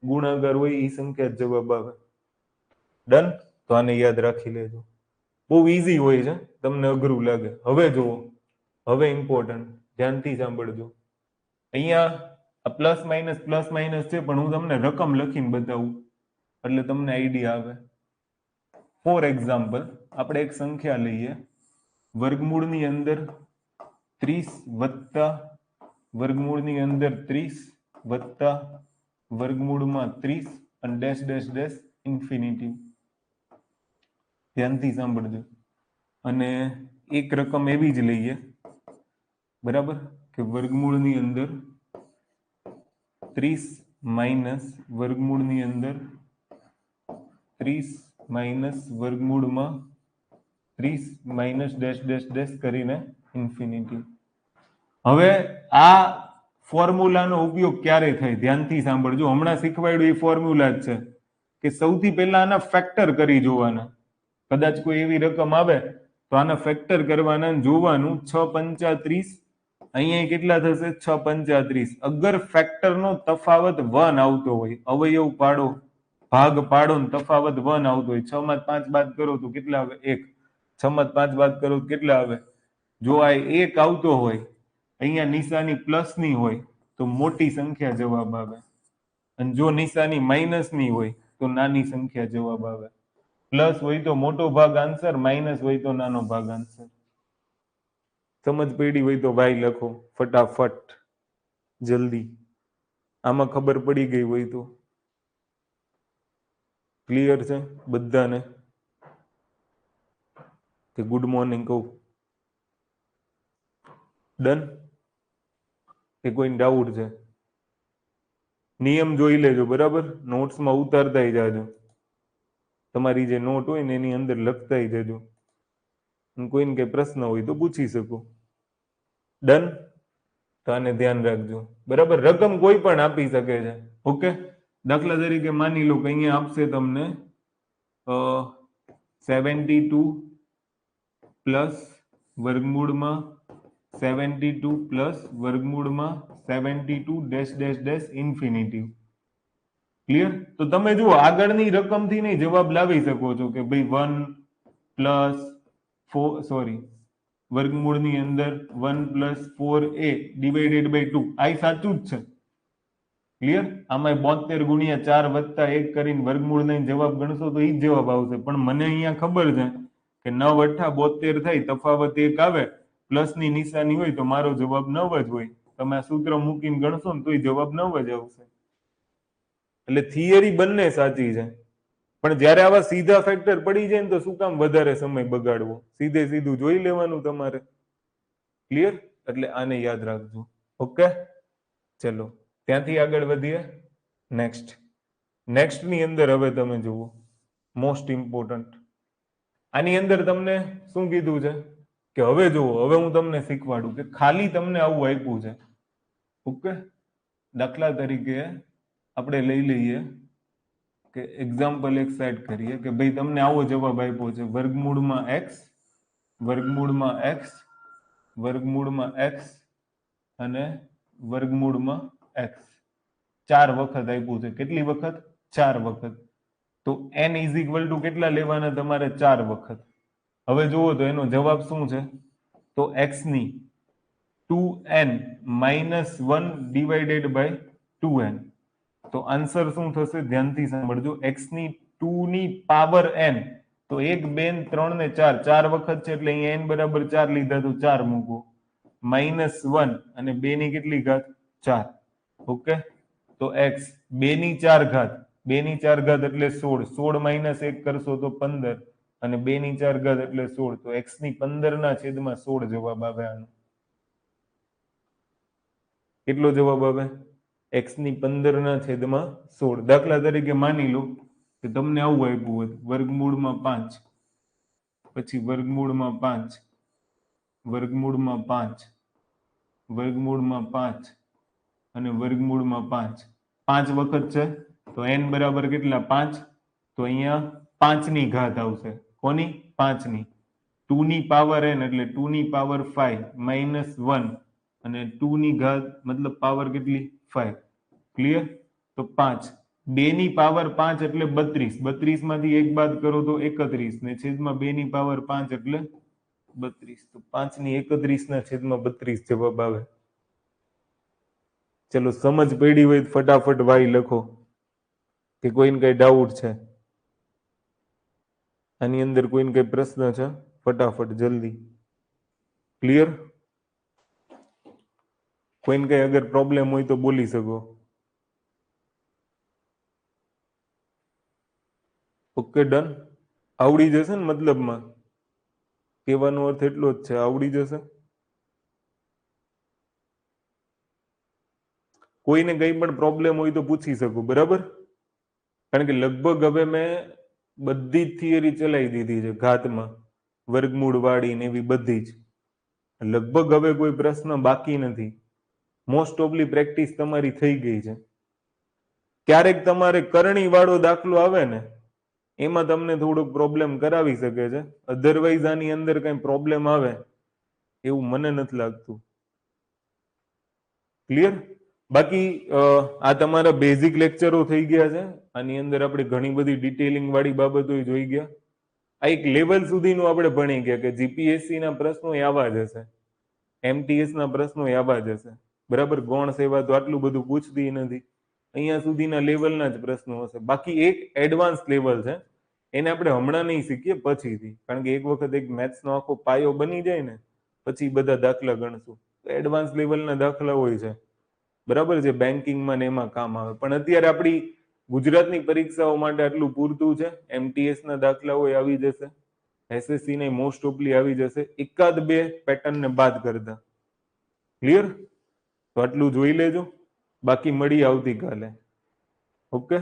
ગુણાકાર હોય એ સંખ્યા જ જવાબ આવે. ડન? તો આને યાદ રાખી લેજો. બહુ ઈઝી હોય છે, તમને અઘરું લાગે. હવે જુઓ, હવે ઇમ્પોર્ટન્ટ, ધ્યાનથી સાંભળજો. અહીંયા પ્લસ માઇનસ છે, પણ હું તમને રકમ લખીને બતાવું એટલે તમને આઈડિયા આવે. ફોર એક્ઝામ્પલ આપણે એક સંખ્યા લઈએ, વર્ગમૂળની અંદર 30 વત્તા વર્ગમૂળની અંદર 30 વત્તા વર્ગમૂળમાં 30 અને ડેશ ડેશ ડેશ ઇન્ફિનિટી. ધ્યાનથી સાંભળજો. અને એક રકમ એવી જ લઈએ, બરાબર, કે વર્ગમૂળની અંદર 30 માઇનસ વર્ગમૂળની અંદર 30 માઇનસ વર્ગમૂળમાં 30 માઇનસ ડેશ ડેશ ડેશ કરીને ઇન્ફિનિટી. હવે આ ફોર્મ્યુલાનો ઉપયોગ ક્યારે થાય? ધ્યાનથી સાંભળજો. હમણાં શીખવાડ્યું એ ફોર્મ્યુલા જ છે કે સૌથી પહેલા આના ફેક્ટર કરી જોવાના. કદાચ કોઈ એવી રકમ આવે તો આના ફેક્ટર કરવાના, જોવાનું 6 પંચા 30, અહીંયા કેટલા થશે? 6 પંચા 30. અગર ફેક્ટરનો તફાવત 1 આવતો હોય, અવયવ પાડો ભાગ પાડો ને તફાવત 1 આવતો હોય, 6 માં 5 બાદ કરો તો કેટલા આવે? 1. 6 માં 5 બાદ કરો તો કેટલા આવે? જો આ 1 આવતો હોય, અહીંયા નિશાની પ્લસ ની હોય તો મોટી સંખ્યા જવાબ આવે, અને જો નિશાની માઇનસ ની હોય તો નાની સંખ્યા જવાબ આવે. પ્લસ હોય તો મોટો ભાગ આન્સર, માઇનસ હોય તો નાનો ભાગ આન્સર. સમજ પડી હોય તો ભાઈ લખો ફટાફટ, જલ્દી. આમાં ખબર પડી ગઈ હોય તો ક્લિયર છે બધાને? કે ગુડ મોર્નિંગ કહું? ડન? કે કોઈ ડાઉટ છે? નિયમ જોઈ લેજો, બરાબર? નોટ્સમાં ઉતારતા જાજો, તમારી જે નોટ હોય ને એની અંદર લખતા જજો. કોઈને કઈ પ્રશ્ન હોય તો પૂછી શકો. ડન? તો આને ધ્યાન રાખજો, બરાબર? રકમ કોઈ પણ આપી શકે છે. ઓકે, દાખલા તરીકે માની લો કે અહીંયા આપશે તમને 72 પ્લસ વર્ગમૂળમાં 72 પ્લસ વર્ગમૂળમાં 72 dash dash dash infinity. Clear? તો તમે જુઓ આગળની રકમથી નહીં જવાબ લાવી શકો છો કે ભાઈ 1 પ્લસ 4 સોરી વર્ગમૂળની અંદર 1 પ્લસ 4a ડિવાઇડેડ બાય 2. આ સાચું જ છે, ક્લિયર? આમાં 72 ગુણ્યા 4 વત્તા 1 કરીને વર્ગમૂળ લઈને જવાબ ગણશો તો ઈ જ જવાબ આવશે, પણ મને અહીંયા ખબર છે કે 9 અઠ્ઠા 72 થાય, તફાવત 1 આવે, પ્લસ ની નિશાની હોય તો મારો જવાબ 9 જ હોય. તમે આ સૂત્ર મૂકીને ગણશો ને તોય જવાબ 9 જ આવશે. એટલે થિયરી બંને સાચી છે, પણ જ્યારે આવા સીધા ફેક્ટર પડી જાય ને તો શું કામ વધારે સમય બગાડવો, સીધે સીધું જોઈ લેવાનું તમારે. ક્લિયર? એટલે આને યાદ રાખજો. ઓકે, ચલો ત્યાંથી આગળ વધીએ. નેક્સ્ટ ની અંદર હવે તમે જુઓ મોસ્ટ ઇમ્પોર્ટન્ટ. આની અંદર તમને શું કીધું છે કે હવે જુઓ, હવે હું તમને શીખવાડું કે ખાલી તમને આવું આપ્યું છે. ઓકે, દાખલા તરીકે આપણે લઈ લઈએ કે એક્ઝામ્પલ એક સાઈડ કરીએ કે ભાઈ તમને આવો જવાબ આપ્યો છે, વર્ગમૂળમાં x, વર્ગમૂળમાં x, વર્ગમૂળમાં x અને વર્ગમૂળમાં x 4 વખત આપ્યું છે. કેટલી વખત? 4 વખત. તો n ઇઝ ઇક્વલ ટુ કેટલા લેવાના તમારે? 4 વખત. હવે જુઓ તો એનો જવાબ શું છે? તો x ની 2n minus 1 divided by 2n. તો આન્સર શું થશે? ધ્યાનથી સાંભળજો. x ની 2 ની પાવર n, તો 1 2 3 ને 4 4 વખત છે એટલે અહીંયા n બરાબર 4 લીધા તો 4 મૂકો, માઇનસ 1 અને 2 ની કેટલી ઘાત? 4. ઓકે, તો x 2 ની 4 ઘાત, 2 ની 4 ઘાત એટલે 16, 16 માઇનસ 1 કરશો તો 15 અને 2 ની 4 ઘાત એટલે 16, તો x ની 15 ના છેદમાં 16 જવાબ આવે આનો. કેટલો જવાબ આવે? x ની 15 ના છેદમાં 16. દાખલા તરીકે માની લો કે તમને આવું આપ્યું હોય, વર્ગમૂળમાં 5, પછી વર્ગમૂળમાં 5, વર્ગમૂળમાં 5, વર્ગમૂળમાં 5 અને વર્ગમૂળમાં 5, 5 વખત છે તો n બરાબર કેટલા? 5. તો અહીંયા 5 ની ઘાત આવશે. કોની? 5 ની. 2 ની પાવર n એટલે 2 ની પાવર 5 માઇનસ 1 અને 2 ની ઘાત મતલબ પાવર કેટલી? 5. ક્લિયર? તો 5. 2 ની પાવર 5 એટલે 32, 32 માંથી 1 બાદ કરો તો 31 ને છેદમાં 2 ની પાવર 5 એટલે 32, તો 5 ની 31 ના છેદમાં 32 જવાબ આવે. ચલો સમજ પડી હોય ફટાફટ વાય લખો કે કોઈને કઈ ડાઉટ છે આની અંદર, કોઈને કઈ પ્રશ્ન છે? ફટાફટ જલ્દી. ક્લિયર? કોઈને કઈ અગર પ્રોબ્લેમ હોય તો બોલી શકો. Okay, done. આવડી જશે ને? મતલબમાં કહેવાનો અર્થ એટલો જ છે, આવડી જશે. કોઈને કઈ પણ પ્રોબ્લેમ હોય તો પૂછી શકો, બરાબર? કારણ કે લગભગ હવે મેં બધી જ થિયરી ચલાવી દીધી છે ઘાતમાં, વર્ગમૂળ વાળી ને એવી બધી જ. લગભગ હવે કોઈ પ્રશ્ન બાકી નથી. મોસ્ટ ઓફલી પ્રેક્ટિસ તમારી થઈ ગઈ છે. ક્યારેક તમારે કરણી વાળો દાખલો આવે ને એમાં તમને થોડોક પ્રોબ્લેમ કરાવી શકે છે, અધરવાઇઝ આની અંદર કઈ પ્રોબ્લેમ આવે એવું મને નથી લાગતું. ક્લિયર? બાકી આ તમારા બેઝિક લેક્ચરો થઈ ગયા છે. આની અંદર આપણે ઘણી બધી ડિટેલિંગ વાળી બાબતો જોઈ ગયા. આ એક લેવલ સુધીનું આપણે ભણી ગયા કે જીપીએસસી ના પ્રશ્નો આવા જ હશે, એમટીએસ ના પ્રશ્નો આવા જ હશે, બરાબર? ગૌણ સેવા તો આટલું બધું પૂછતી નથી, અહીંયા સુધીના લેવલના જ પ્રશ્નો હશે. બાકી એક એડવાન્સ લેવલ છે, એને આપણે હમણાં નહીં શીખીએ, પછીથી, કારણ કે એક વખત એક મેથ્સનો આખો પાયો બની જાય ને પછી બધા દાખલા ગણશું. એડવાન્સ લેવલના દાખલા હોય છે, બરાબર છે, બેન્કિંગમાં ને એમાં કામ આવે. પણ અત્યારે આપણી ગુજરાતની પરીક્ષાઓ માટે આટલું પૂરતું છે. એમટીએસ ના દાખલાઓ આવી જશે, એસએસસી ને મોસ્ટ ઓફલી આવી જશે, એકાદ બે પેટર્ન ને બાદ કરતા. ક્લિયર? તો આટલું જોઈ લેજો, બાકી મળી આવતીકાલે. ઓકે.